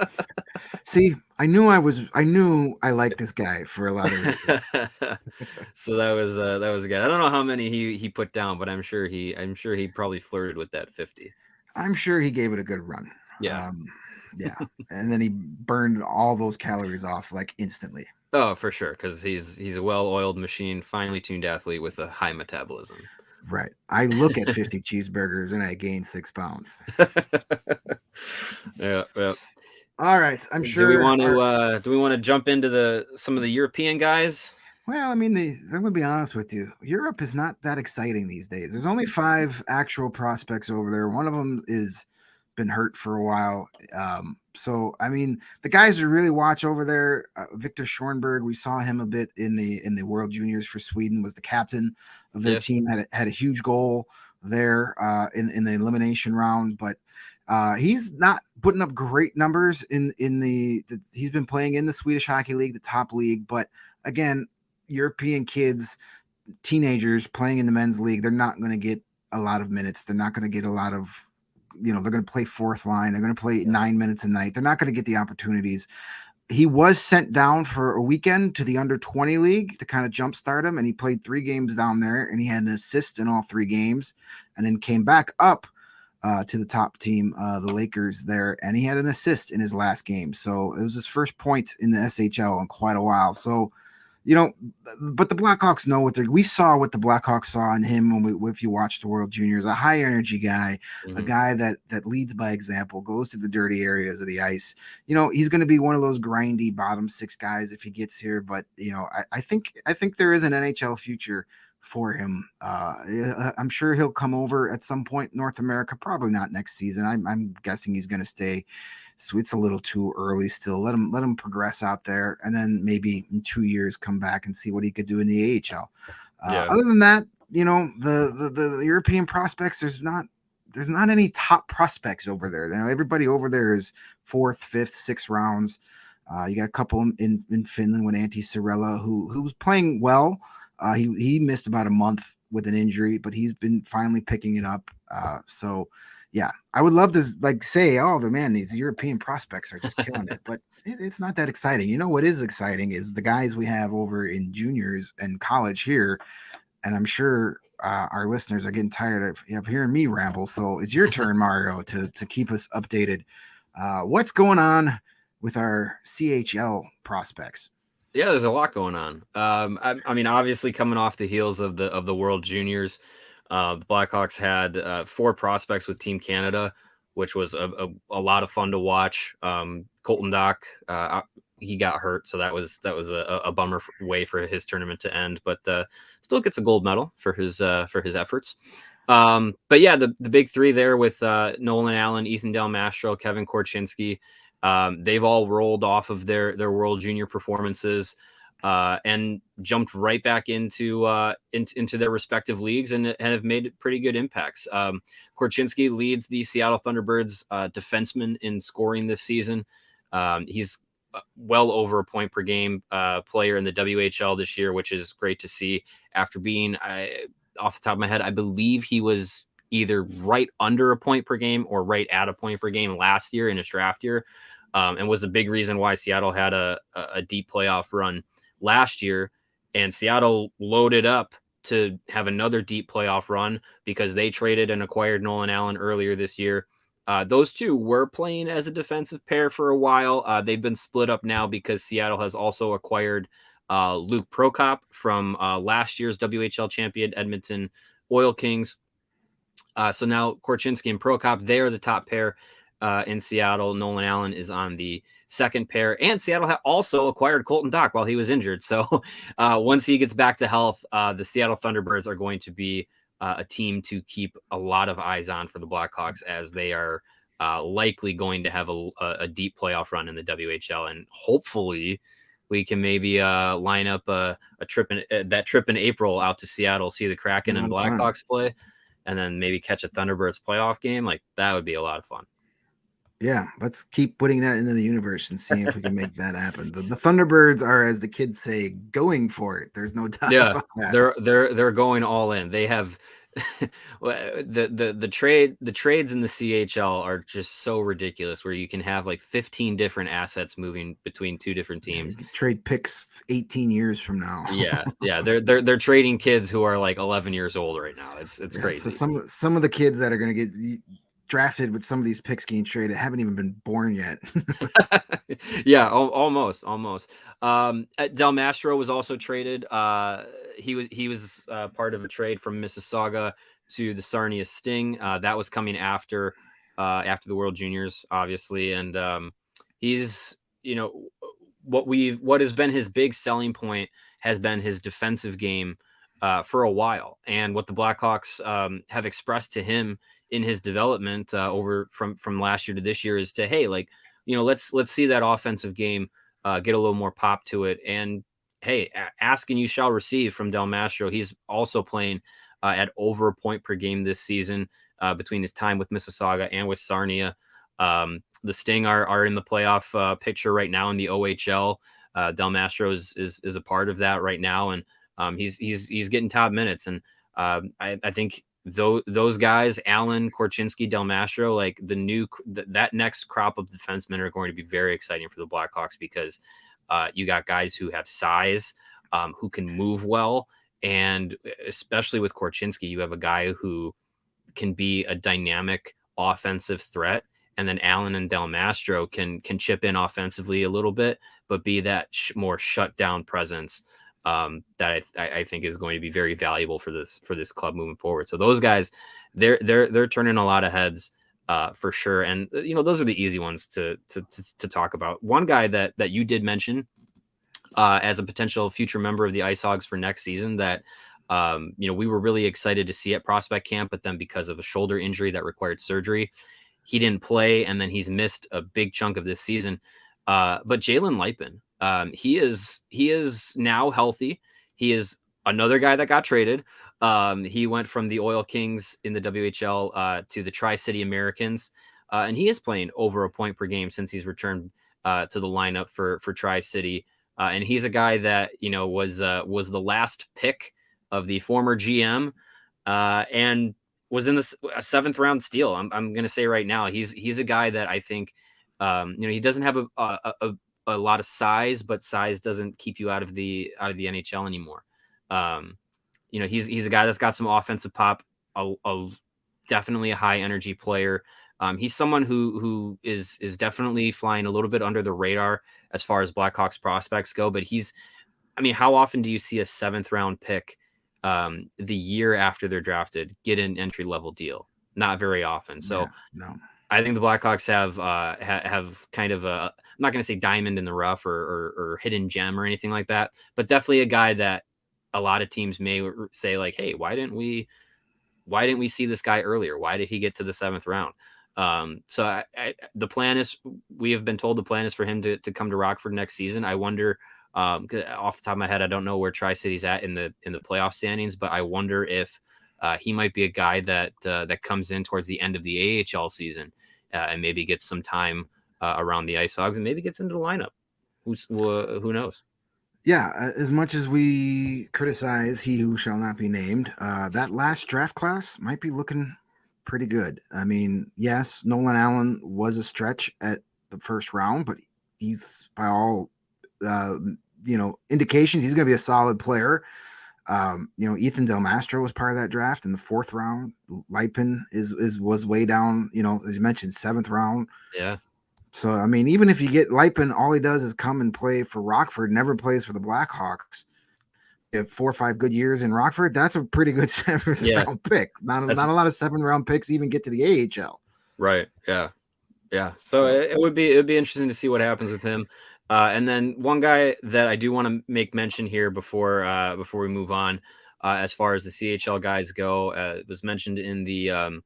See, I knew I liked this guy for a lot of reasons. So that was good. I don't know how many he put down, but I'm sure he probably flirted with that 50. I'm sure he gave it a good run. Yeah. Yeah. And then he burned all those calories off like instantly. Oh, for sure, because he's a well-oiled machine, finely tuned athlete with a high metabolism. Right. I look at 50 cheeseburgers and I gain 6 pounds. Yeah. All right. I'm sure. Do we want to jump into some of the European guys? Well, I mean, I'm going to be honest with you. Europe is not that exciting these days. There's only 5 actual prospects over there. One of them is been hurt for a while. So, I mean, the guys to really watch over there, Victor Schornberg, we saw him a bit in the World Juniors for Sweden, was the captain of their team, had a huge goal there in the elimination round, but he's not putting up great numbers he's been playing in the Swedish Hockey League, the top league. But again, European kids, teenagers playing in the men's league, they're not going to get a lot of minutes. They're not going to get a lot of, they're going to play fourth line. They're going to play 9 minutes a night. They're not going to get the opportunities. He was sent down for a weekend to the under 20 league to kind of jumpstart him. And he played 3 games down there and he had an assist in all 3 games and then came back up to the top team, the Lakers there. And he had an assist in his last game. So it was his first point in the SHL in quite a while. So but the Blackhawks know we saw what the Blackhawks saw in him if you watch the World Juniors, a high energy guy, a guy that leads by example, goes to the dirty areas of the ice. He's going to be one of those grindy bottom six guys if he gets here. But I think there is an NHL future for him. I'm sure he'll come over at some point in North America, probably not next season. I'm guessing he's going to stay. So it's a little too early still. Let him progress out there, and then maybe in 2 years come back and see what he could do in the AHL. Other than that, the European prospects, there's not any top prospects over there. Everybody over there is 4th, 5th, 6th rounds. You got a couple in Finland with Antti Sarella, who's playing well. He missed about a month with an injury, but he's been finally picking it up. So yeah, I would love to say, oh, these European prospects are just killing it, but it's not that exciting. What is exciting is the guys we have over in juniors and college here, and I'm sure our listeners are getting tired of hearing me ramble. So it's your turn, Mario, to keep us updated. What's going on with our CHL prospects? Yeah, there's a lot going on. I mean, obviously coming off the heels of the World Juniors, the Blackhawks had 4 prospects with Team Canada, which was a lot of fun to watch. Colton Dock, he got hurt, so that was a bummer way for his tournament to end, but still gets a gold medal for his efforts. But yeah, the big 3 there with Nolan Allen, Ethan Del Mastro, Kevin Korchinski. They've all rolled off of their World Junior performances and jumped right back into their respective leagues and have made pretty good impacts. Korchinski leads the Seattle Thunderbirds defenseman in scoring this season. He's well over a point per game player in the WHL this year, which is great to see. After being, off the top of my head, I believe he was either right under a point per game or right at a point per game last year in his draft year, and was a big reason why Seattle had a deep playoff run last year. And Seattle loaded up to have another deep playoff run because they traded and acquired Nolan Allen earlier this year. Those two were playing as a defensive pair for a while. They've been split up now because Seattle has also acquired Luke Prokop from last year's WHL champion Edmonton Oil Kings. So now Korchinski and Prokop, they are the top pair in Seattle. Nolan Allen is on the second pair, and Seattle also acquired Colton Dock while he was injured. So once he gets back to health, the Seattle Thunderbirds are going to be a team to keep a lot of eyes on for the Blackhawks, as they are likely going to have a deep playoff run in the WHL, and hopefully we can maybe line up a trip in April out to Seattle, see the Kraken and Blackhawks play, and then maybe catch a Thunderbirds playoff game. Like, that would be a lot of fun. Yeah, let's keep putting that into the universe and seeing if we can make that happen. The Thunderbirds are, as the kids say, going for it. There's no doubt about that. They're going all in. They have the trades in the CHL are just so ridiculous, where you can have like 15 different assets moving between 2 different teams. Yeah, trade picks 18 years from now. yeah. They're trading kids who are like 11 years old right now. It's crazy. So some of the kids that are going to get drafted with some of these picks getting traded haven't even been born yet. Yeah, almost. Del Mastro was also traded. He was part of a trade from Mississauga to the Sarnia Sting. That was coming after the World Juniors, obviously, and he's, what has been his big selling point has been his defensive game for a while, and what the Blackhawks have expressed to him in his development over from last year to this year is to, hey, like, let's see that offensive game get a little more pop to it. And hey, ask and you shall receive from Del Mastro. He's also playing at over a point per game this season between his time with Mississauga and with Sarnia. The Sting are in the playoff picture right now in the OHL. Del Mastro is a part of that right now, and he's getting top minutes. And I think those guys, Allen, Korchinski, Del Mastro, like that next crop of defensemen are going to be very exciting for the Blackhawks, because you got guys who have size, who can move well, and especially with Korchinski, you have a guy who can be a dynamic offensive threat, and then Allen and Del Mastro can chip in offensively a little bit, but be that more shut down presence that I think is going to be very valuable for this club moving forward. So those guys, they're turning a lot of heads for sure. And those are the easy ones to talk about. One guy that you did mention as a potential future member of the IceHogs for next season that we were really excited to see at prospect camp, but then because of a shoulder injury that required surgery, he didn't play, and then he's missed a big chunk of this season. But Jalen Lipin, he is now healthy. He is another guy that got traded. He went from the Oil Kings in the WHL to the Tri-City Americans, and he is playing over a point per game since he's returned to the lineup for Tri-City. And he's a guy that was the last pick of the former GM, and was in the 7th round steal. I'm going to say right now he's a guy that I think he doesn't have a lot of size, but size doesn't keep you out of the NHL anymore. He's a guy that's got some offensive pop, definitely a high energy player. He's someone who is definitely flying a little bit under the radar as far as Blackhawks prospects go, but how often do you see a 7th round pick the year after they're drafted get an entry level deal? Not very often. So yeah, no. I think the Blackhawks have kind of I'm not going to say diamond in the rough or hidden gem or anything like that, but definitely a guy that a lot of teams may say like, hey, why didn't we see this guy earlier? Why did he get to the 7th round? So the plan is, we have been told the plan is for him to come to Rockford next season. I wonder, off the top of my head, I don't know where Tri-City's at in the playoff standings, but I wonder if he might be a guy that comes in towards the end of the AHL season and maybe gets some time around the IceHogs and maybe gets into the lineup. Who knows? Yeah, as much as we criticize he who shall not be named, that last draft class might be looking pretty good. I mean, yes, Nolan Allen was a stretch at the first round, but he's by all indications he's going to be a solid player. Ethan Del Mastro was part of that draft in the 4th round. Lipin was way down, as you mentioned, 7th round. Yeah. So, I mean, even if you get Lipin, all he does is come and play for Rockford, never plays for the Blackhawks. If 4 or 5 good years in Rockford, that's a pretty good 7th round pick. Not a lot of 7th round picks even get to the AHL. Right. Yeah. Yeah. So it would be interesting to see what happens with him. And then one guy that I do want to make mention here before we move on, as far as the CHL guys go, it was mentioned in the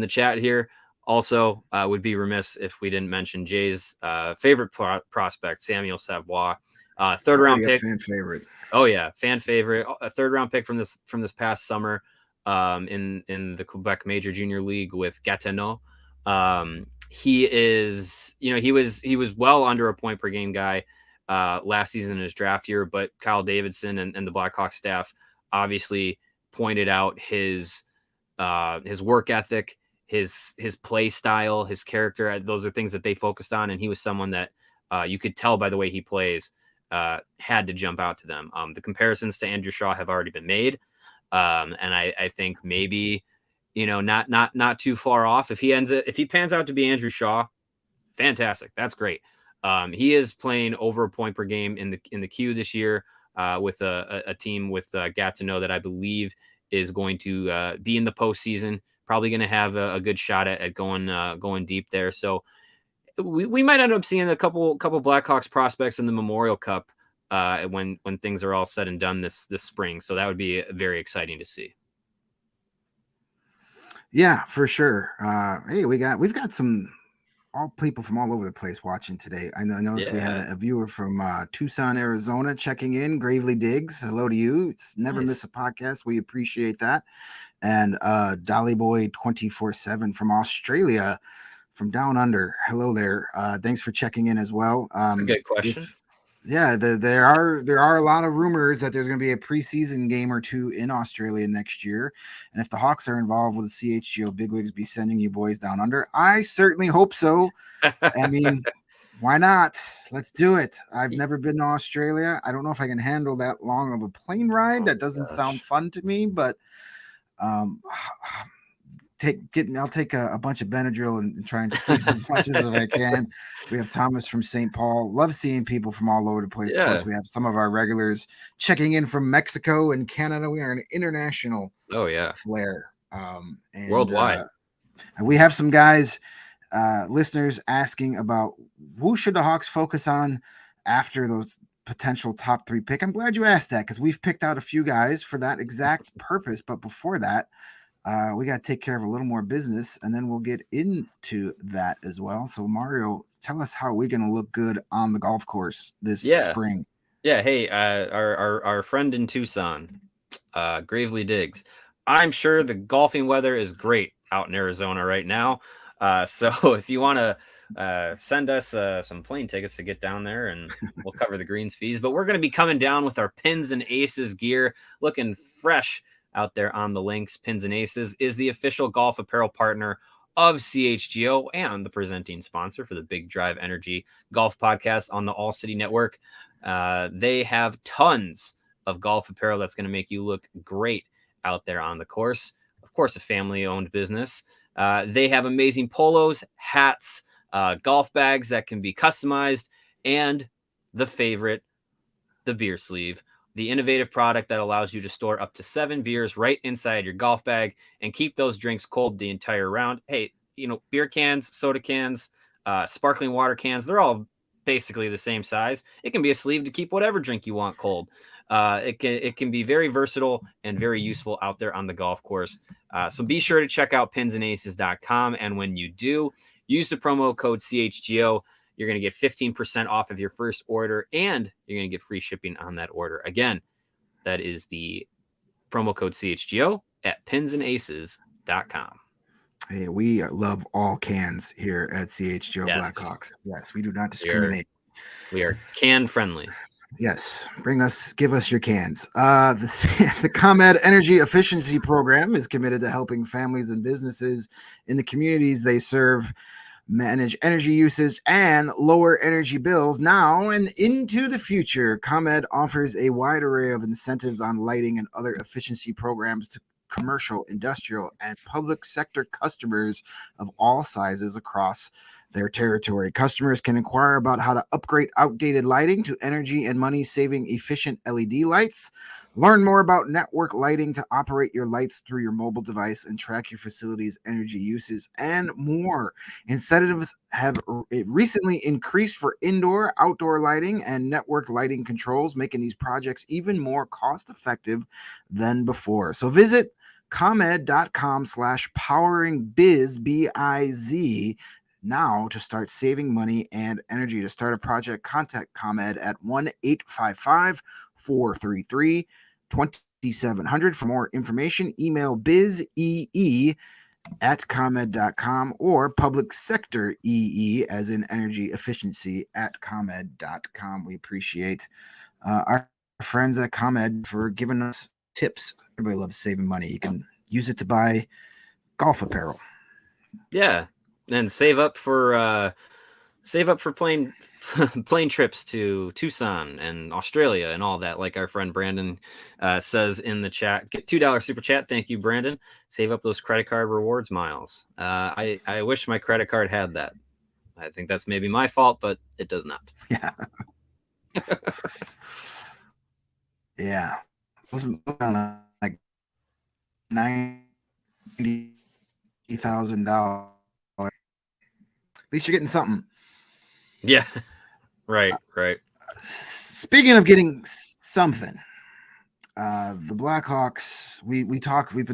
chat here. Also, would be remiss if we didn't mention Jay's favorite prospect, Samuel Savoie, 3rd round pick. Fan favorite. Oh yeah, fan favorite. A 3rd round pick from this past summer, in the Quebec Major Junior League with Gatineau. He is, he was well under a point per game guy last season in his draft year, but Kyle Davidson and the Blackhawks staff obviously pointed out his work ethic, his play style, his character. Those are things that they focused on, and he was someone that you could tell by the way he plays had to jump out to them. The comparisons to Andrew Shaw have already been made, and I think maybe not too far off. If he pans out to be Andrew Shaw, fantastic. That's great. He is playing over a point per game in the Q this year with a team with Gatineau that I believe is going to be in the postseason. Probably going to have a good shot at going deep there. So we might end up seeing a couple Blackhawks prospects in the Memorial Cup when things are all said and done this spring. So that would be very exciting to see. Yeah, for sure. Hey, we've got some people from all over the place watching today. I noticed we had a viewer from Tucson, Arizona checking in. Gravely Diggs, hello to you. It's never miss a podcast. We appreciate that. And Dolly Boy 24/7 from Australia, from down under. Hello there. Thanks for checking in as well. That's a good question. There are a lot of rumors that there's going to be a preseason game or two in Australia next year, and if the Hawks are involved, will the CHGO bigwigs be sending you boys down under? I certainly hope so. I mean, why not? Let's do it. I've never been to Australia. I don't know if I can handle that long of a plane ride. That doesn't sound fun to me, but I'll take a bunch of Benadryl and try and sleep as much as I can. We have Thomas from St. Paul. Love seeing people from all over the place. Of course, we have some of our regulars checking in from Mexico and Canada. We are an international flair. And worldwide. And we have some guys, listeners asking about who should the Hawks focus on after those potential top 3 pick. I'm glad you asked that because we've picked out a few guys for that exact purpose. But before that, we got to take care of a little more business, and then we'll get into that as well. So, Mario, tell us how we're going to look good on the golf course this spring. Yeah. Hey, our friend in Tucson, Gravely Diggs. I'm sure the golfing weather is great out in Arizona right now. So if you want to send us some plane tickets to get down there, and we'll cover the greens fees. But we're going to be coming down with our Pins and Aces gear, looking fresh out there on the links. Pins and Aces is the official golf apparel partner of CHGO and the presenting sponsor for the Big Drive Energy Golf Podcast on the All City Network. They have tons of golf apparel that's going to make you look great out there on the course. Of course, a family-owned business. They have amazing polos, hats, golf bags that can be customized, and the favorite, the beer sleeve, the innovative product that allows you to store up to 7 beers right inside your golf bag and keep those drinks cold the entire round. Hey, beer cans, soda cans, sparkling water cans, they're all basically the same size. It can be a sleeve to keep whatever drink you want cold. It can be very versatile and very useful out there on the golf course. So be sure to check out pinsandaces.com. And when you do, use the promo code CHGO. You're going to get 15% off of your first order, and you're going to get free shipping on that order. Again, that is the promo code CHGO at pinsandaces.com. Hey, we love all cans here at CHGO Blackhawks. Yes, we do not discriminate. We are can friendly. Yes, give us your cans. The ComEd Energy Efficiency Program is committed to helping families and businesses in the communities they serve manage energy usage and lower energy bills now and into the future. ComEd offers a wide array of incentives on lighting and other efficiency programs to commercial, industrial, and public sector customers of all sizes across their territory. Customers can inquire about how to upgrade outdated lighting to energy and money-saving efficient LED lights. Learn more about network lighting to operate your lights through your mobile device and track your facility's energy uses, and more. Incentives have recently increased for indoor, outdoor lighting, and network lighting controls, making these projects even more cost-effective than before. So visit comed.com/poweringbiz, B-I-Z, now to start saving money and energy. To start a project, contact ComEd at 1-855-433-2700. For more information, email bizee@comed.com or public sector EE, as in energy efficiency, at comed.com. We appreciate our friends at ComEd for giving us tips. Everybody loves saving money. You can use it to buy golf apparel. Yeah. And save up for plane trips to Tucson and Australia and all that, like our friend Brandon says in the chat. Get $2 super chat. Thank you, Brandon. Save up those credit card rewards miles. I wish my credit card had that. I think that's maybe my fault, but it does not. Yeah. Yeah. Those like $90,000. At least you're getting something. Yeah. Right. Speaking of getting something, the Blackhawks, we've been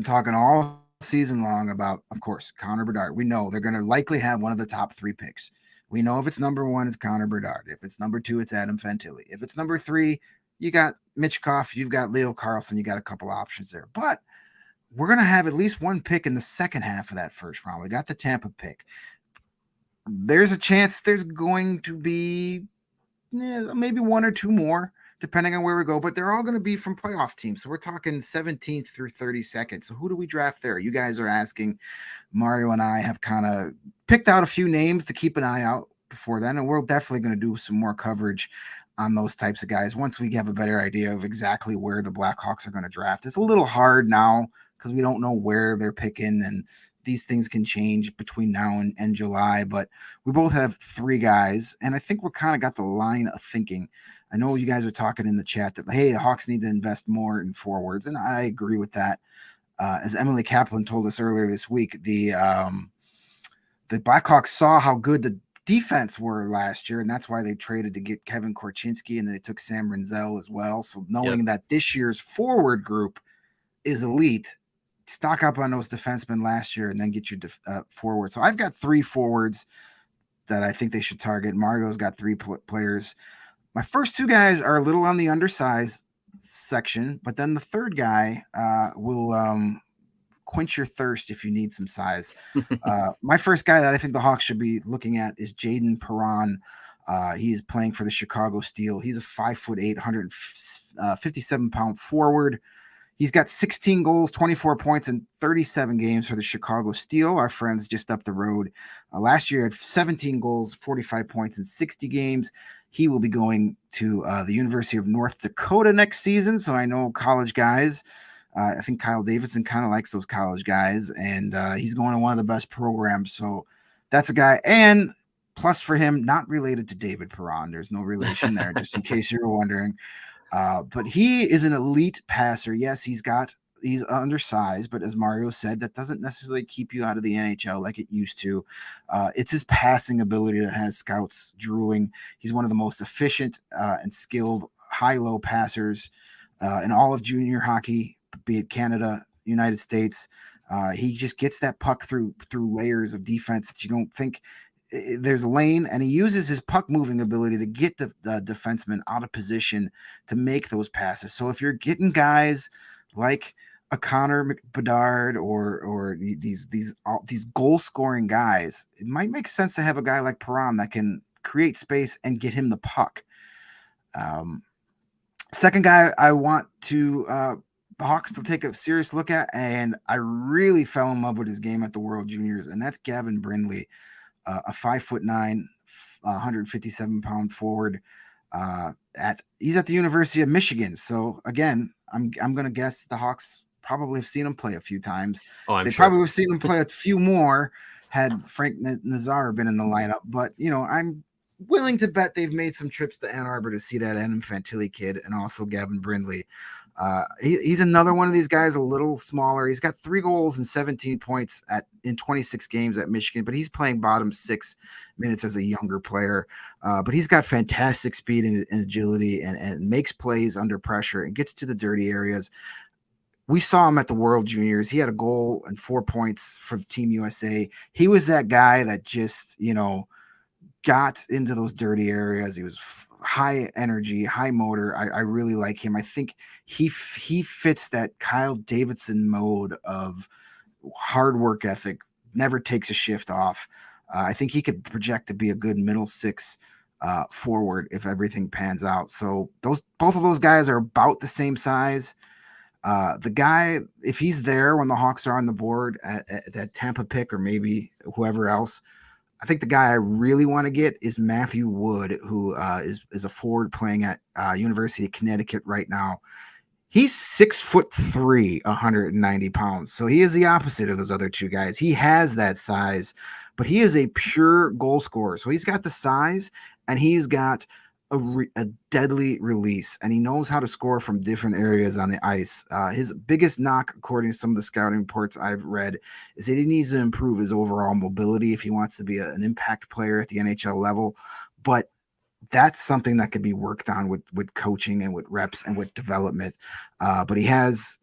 talking all season long about, of course, Connor Bedard. We know they're going to likely have one of the top 3 picks. We know if it's number 1, it's Connor Bedard. If it's number 2, it's Adam Fantilli. If it's number 3, you got Mitchkoff, you've got Leo Carlson, you got a couple options there. But we're going to have at least one pick in the second half of that first round. We got the Tampa pick. There's a chance there's going to be maybe 1 or 2 more, depending on where we go, but they're all going to be from playoff teams. So we're talking 17th through 32nd. So who do we draft there? You guys are asking. Mario and I have kind of picked out a few names to keep an eye out before then, and we're definitely going to do some more coverage on those types of guys once we have a better idea of exactly where the Blackhawks are going to draft. It's a little hard now because we don't know where they're picking, and these things can change between now and July, but we both have 3 guys, and I think we're kind of got the line of thinking. I know you guys are talking in the chat that, hey, the Hawks need to invest more in forwards, and I agree with that. As Emily Kaplan told us earlier this week, the Blackhawks saw how good the defense were last year, and that's why they traded to get Kevin Korchinski, and they took Sam Renzel as well. So knowing that this year's forward group is elite, stock up on those defensemen last year and then get your forward. So I've got 3 forwards that I think they should target. Mario's got 3 players. My first 2 guys are a little on the undersized section, but then the third guy will quench your thirst if you need some size. My first guy that I think the Hawks should be looking at is Jaden Perron. He is playing for the Chicago Steel. He's a 5'8", 157-pound forward. He's got 16 goals, 24 points in 37 games for the Chicago Steel, our friends just up the road. Last year, he had 17 goals, 45 points in 60 games. He will be going to the University of North Dakota next season. So I know college guys. I think Kyle Davidson kind of likes those college guys, and he's going to one of the best programs. So that's a guy. And plus for him, not related to David Perron. There's no relation there, just in case you were wondering. But he is an elite passer. Yes, he's undersized, but as Mario said, that doesn't necessarily keep you out of the NHL like it used to. It's his passing ability that has scouts drooling. He's one of the most efficient and skilled high-low passers in all of junior hockey, be it Canada, United States. He just gets that puck through layers of defense that you don't think there's a lane, and he uses his puck moving ability to get the defenseman out of position to make those passes. So if you're getting guys like a Connor Bedard or these goal scoring guys, it might make sense to have a guy like Perron that can create space and get him the puck. Second guy I want to the Hawks to take a serious look at, and I really fell in love with his game at the World Juniors, and that's Gavin Brindley, a 5'9", 157-pound forward. He's at the University of Michigan. So again, I'm going to guess the Hawks probably have seen him play a few times. They probably have seen him play a few more had Frank Nazar been in the lineup. But I'm willing to bet they've made some trips to Ann Arbor to see that Adam Fantilli kid and also Gavin Brindley. He's another one of these guys, a little smaller. He's got 3 goals and 17 points in 26 games at Michigan, but he's playing bottom 6 minutes as a younger player. But he's got fantastic speed and agility and makes plays under pressure and gets to the dirty areas. We saw him at the World Juniors. He had a goal and 4 points for Team USA. He was that guy that just, got into those dirty areas. He was high energy, high motor. I really like him. I think he fits that Kyle Davidson mode of hard work ethic, never takes a shift off. I think he could project to be a good middle 6 forward if everything pans out. So both of those guys are about the same size. The guy, if he's there when the Hawks are on the board at that Tampa pick or maybe whoever else, I think the guy I really want to get is Matthew Wood, who is a forward playing at University of Connecticut right now. He's 6'3", 190 pounds. So he is the opposite of those other 2 guys. He has that size, but he is a pure goal scorer. So he's got the size and he's got a deadly release, and he knows how to score from different areas on the ice. His biggest knock, according to some of the scouting reports I've read, is that he needs to improve his overall mobility if he wants to be an impact player at the NHL level. But that's something that could be worked on with coaching and with reps and with development. But he has,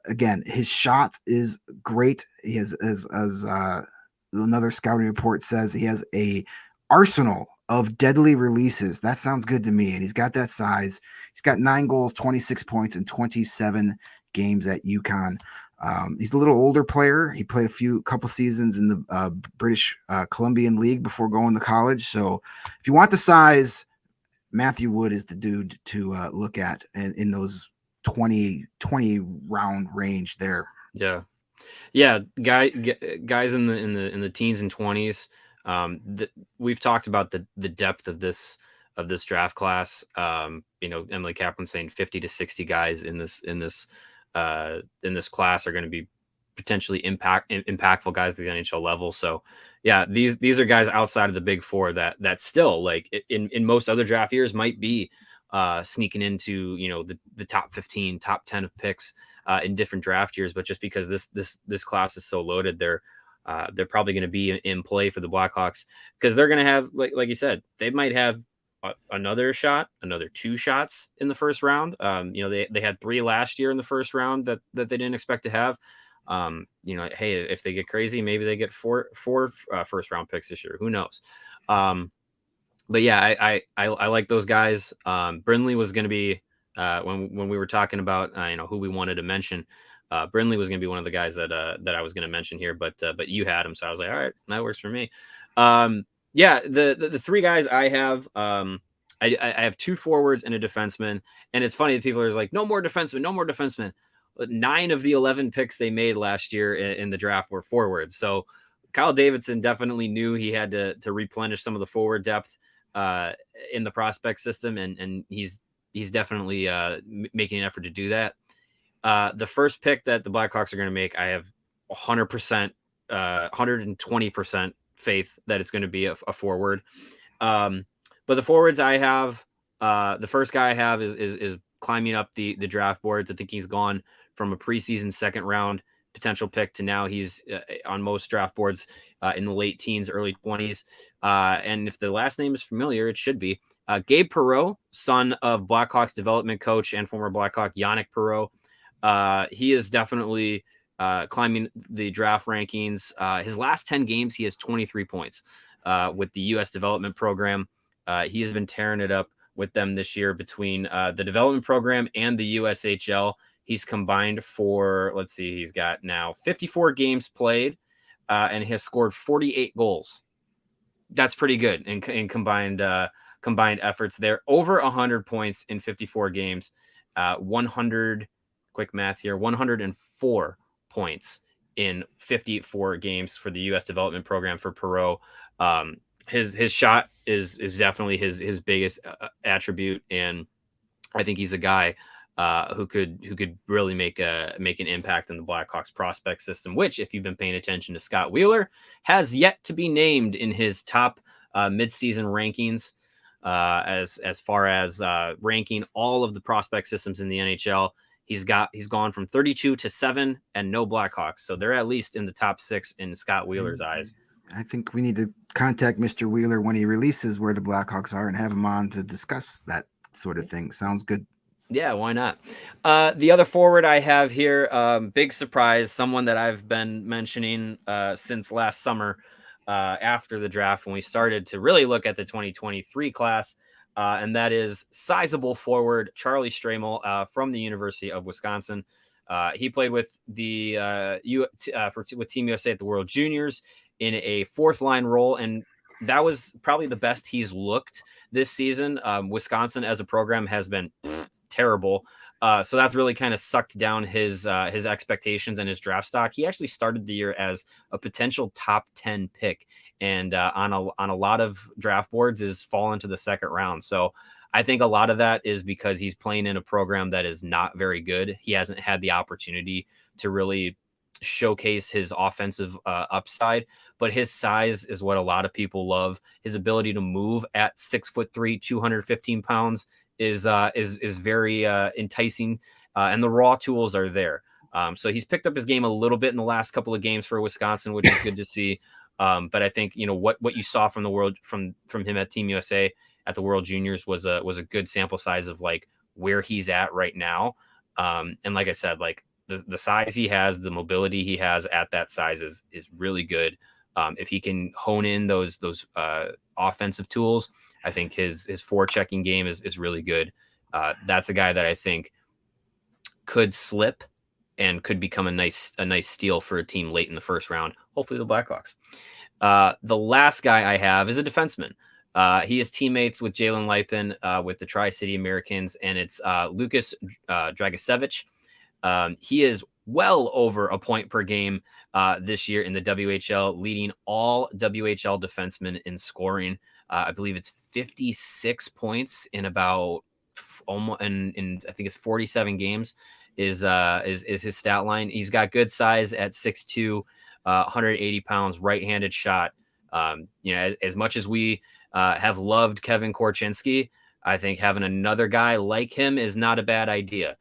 again, his shot is great. He has, as another scouting report says, he has a arsenal of deadly releases. That sounds good to me. And he's got that size. He's got 9 goals, 26 points in 27 games at UConn. He's a little older player. He played a couple seasons in the British Columbian League before going to college. So if you want the size, Matthew Wood is the dude to look at in those 20 round range there. Yeah. Guys in the teens and 20s. We've talked about the depth of this draft class. Emily Kaplan saying 50 to 60 guys in this class are going to be potentially impactful guys at the NHL level. So yeah, these are guys outside of the big four that still, like, in most other draft years might be sneaking into, the top 15, top 10 of picks in different draft years. But just because this class is so loaded, they're probably going to be in play for the Blackhawks, because they're going to have, like you said, they might have another 2 shots in the first round. They had 3 last year in the first round that they didn't expect to have. Hey, if they get crazy, maybe they get four first round picks this year. Who knows? But yeah, I like those guys. Brindley was going to be when we were talking about who we wanted to mention. Brindley was going to be one of the guys that I was going to mention here, but you had him, so I was like, all right, that works for me. Yeah, the 3 guys I have, I have 2 forwards and a defenseman, and it's funny that people are like, no more defensemen. But 9 of the 11 picks they made last year in the draft were forwards. So Kyle Davidson definitely knew he had to replenish some of the forward depth in the prospect system, and he's definitely making an effort to do that. The first pick that the Blackhawks are going to make, I have 100%, 120% faith that it's going to be a forward. But the forwards I have, the first guy I have is climbing up the draft boards. I think he's gone from a preseason second round potential pick to now he's on most draft boards in the late teens, early 20s. And if the last name is familiar, it should be Gabe Perreault, son of Blackhawks development coach and former Blackhawk Yannick Perreault. He is definitely climbing the draft rankings. His last 10 games, he has 23 points with the U.S. development program. He has been tearing it up with them this year between the development program and the USHL. He's combined for, let's see, he's got now 54 games played and he has scored 48 goals. That's pretty good in combined efforts there. Over 100 points in 54 games. 100, quick math here, 104 points in 54 games for the U.S. development program for Perreault. His shot is definitely his biggest attribute, and I think he's a guy who could really make an impact in the Blackhawks prospect system, which, if you've been paying attention to Scott Wheeler, has yet to be named in his top midseason rankings as far as ranking all of the prospect systems in the NHL. He's gone from 32 to 7 and no Blackhawks, so they're at least in the top 6 in Scott Wheeler's eyes. I think we need to contact Mr. Wheeler when he releases where the Blackhawks are and have him on to discuss that sort of thing. Sounds good. Yeah, why not? The other forward I have here, big surprise, someone that I've been mentioning since last summer after the draft when we started to really look at the 2023 class, and that is sizable forward Charlie Strome from the University of Wisconsin. He played with with Team USA at the World Juniors in a 4th-line role, and that was probably the best he's looked this season. Wisconsin as a program has been terrible. So that's really kind of sucked down his expectations and his draft stock. He actually started the year as a potential top 10 pick, and on a lot of draft boards is fallen to the second round. So I think a lot of that is because he's playing in a program that is not very good. He hasn't had the opportunity to really showcase his offensive upside, but his size is what a lot of people love. His ability to move at 6'3", 215 pounds is very enticing, and the raw tools are there. So he's picked up his game a little bit in the last couple of games for Wisconsin, which is good to see. But I think what you saw from the world from him at Team USA at the World Juniors was a good sample size of like where he's at right now. And like I said, like the size he has, the mobility he has at that size is really good. If he can hone in those offensive tools, I think his forechecking game is really good. That's a guy that I think could slip and could become a nice steal for a team late in the first round. Hopefully the Blackhawks. The last guy I have is a defenseman. He is teammates with Jalen Lipin with the Tri-City Americans, and it's Lukas Dragicevic. He is well over a point per game this year in the WHL, leading all WHL defensemen in scoring. I believe it's 56 points in about almost in I think it's 47 games. is his stat line. He's got good size at 6'2", 180 pounds, right-handed shot. As much as we have loved Kevin Korchinski, I think having another guy like him is not a bad idea.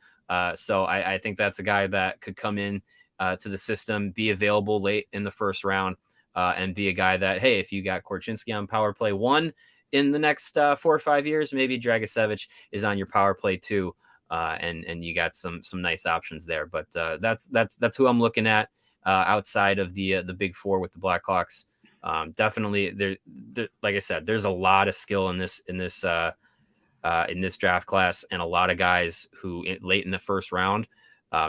So I think that's a guy that could come in to the system, be available late in the first round, and be a guy that, hey, if you got Korchinski on power play 1 in the next 4 or 5 years, maybe Dragicevic is on your power play 2, and you got some nice options there. But that's who I'm looking at outside of the big four with the Blackhawks. Definitely, there, like I said, there's a lot of skill in this draft class, and a lot of guys who late in the first round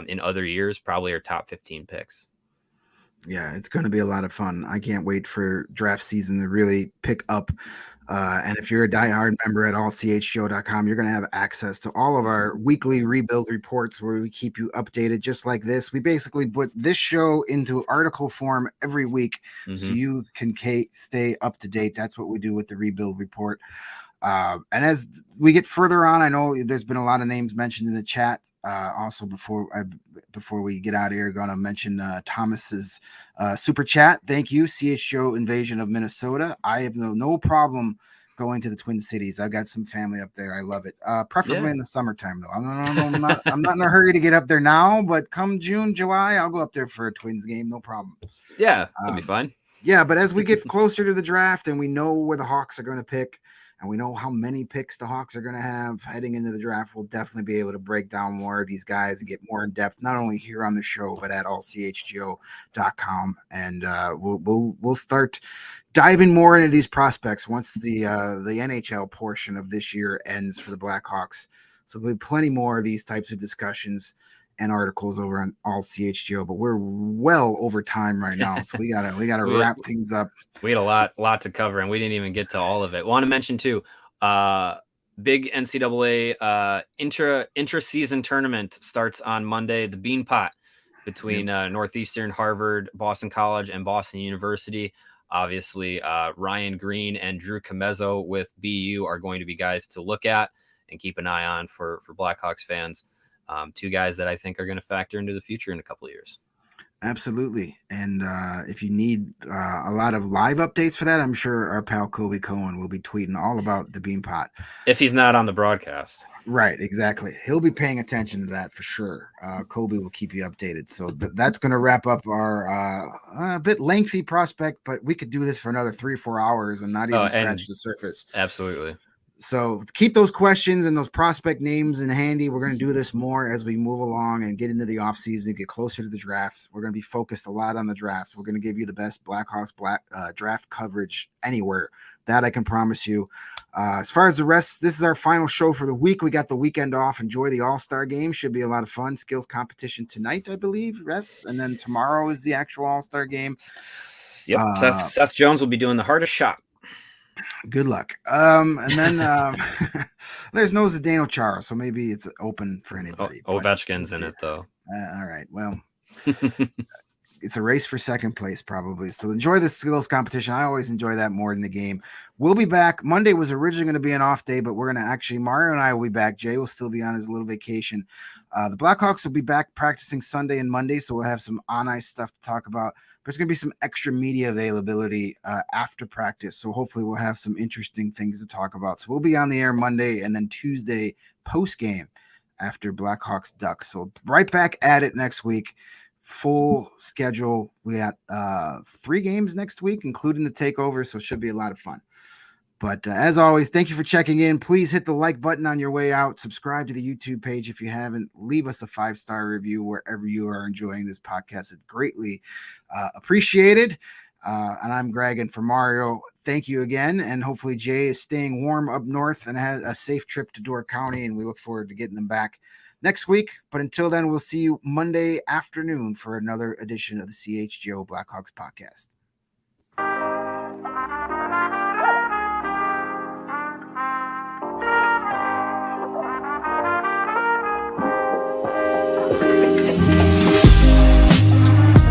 in other years probably are top 15 picks. Yeah, it's going to be a lot of fun. I can't wait for draft season to really pick up. And if you're a diehard member at allchgo.com, you're going to have access to all of our weekly rebuild reports where we keep you updated just like this. We basically put this show into article form every week so you can stay up to date. That's what we do with the rebuild report. And as we get further on, I know there's been a lot of names mentioned in the chat. Also, before we get out of here, going to mention Thomas's super chat. Thank you, CHGO Invasion of Minnesota. I have no problem going to the Twin Cities. I've got some family up there. I love it. Preferably in the summertime, though. I'm not in a hurry to get up there now, but come June, July, I'll go up there for a Twins game. No problem. Yeah, that'll be fine. Yeah, but as we get closer to the draft and we know where the Hawks are going to pick, and we know how many picks the Hawks are going to have heading into the draft, we'll definitely be able to break down more of these guys and get more in depth, not only here on the show, but at allchgo.com. And we'll start diving more into these prospects once the NHL portion of this year ends for the Blackhawks. So there'll be plenty more of these types of discussions and articles over on all CHGO, but we're well over time right now, so we gotta wrap things up. We had a lot to cover, and we didn't even get to all of it. Want to mention too, big NCAA intra-season tournament starts on Monday. The Bean Pot between Northeastern, Harvard, Boston College, and Boston University. Obviously, Ryan Green and Drew Comezzo with BU are going to be guys to look at and keep an eye on for Blackhawks fans. Two guys that I think are going to factor into the future in a couple of years. Absolutely. And if you need a lot of live updates for that, I'm sure our pal Kobe Cohen will be tweeting all about the Bean Pot. If he's not on the broadcast. Right, exactly. He'll be paying attention to that for sure. Kobe will keep you updated. So that's going to wrap up our a bit lengthy prospect, but we could do this for another 3 or 4 hours and not even scratch the surface. Absolutely. So keep those questions and those prospect names in handy. We're going to do this more as we move along and get into the offseason, get closer to the draft. We're going to be focused a lot on the draft. We're going to give you the best Blackhawks draft coverage anywhere. That I can promise you. As far as the rest, this is our final show for the week. We got the weekend off. Enjoy the All-Star game. Should be a lot of fun. Skills competition tonight, I believe, Russ. And then tomorrow is the actual All-Star game. Yep. Seth Jones will be doing the hardest shot. Good luck. And then there's no Zdeno Chara, so maybe it's open for anybody. Ovechkin's in it, though. All right. Well, it's a race for second place, probably. So enjoy the skills competition. I always enjoy that more than the game. We'll be back. Monday was originally going to be an off day, but we're going to actually, Mario and I will be back. Jay will still be on his little vacation. The Blackhawks will be back practicing Sunday and Monday, so we'll have some on-ice stuff to talk about. There's going to be some extra media availability after practice, so hopefully we'll have some interesting things to talk about. So we'll be on the air Monday and then Tuesday post-game after Blackhawks Ducks. So right back at it next week. Full schedule. We got 3 games next week, including the takeover, so it should be a lot of fun. But as always, thank you for checking in. Please hit the like button on your way out. Subscribe to the YouTube page if you haven't. Leave us a 5-star review wherever you are enjoying this podcast. It's greatly appreciated. And I'm Greg, and for Mario, thank you again. And hopefully Jay is staying warm up north and has a safe trip to Door County, and we look forward to getting them back next week. But until then, we'll see you Monday afternoon for another edition of the CHGO Blackhawks podcast.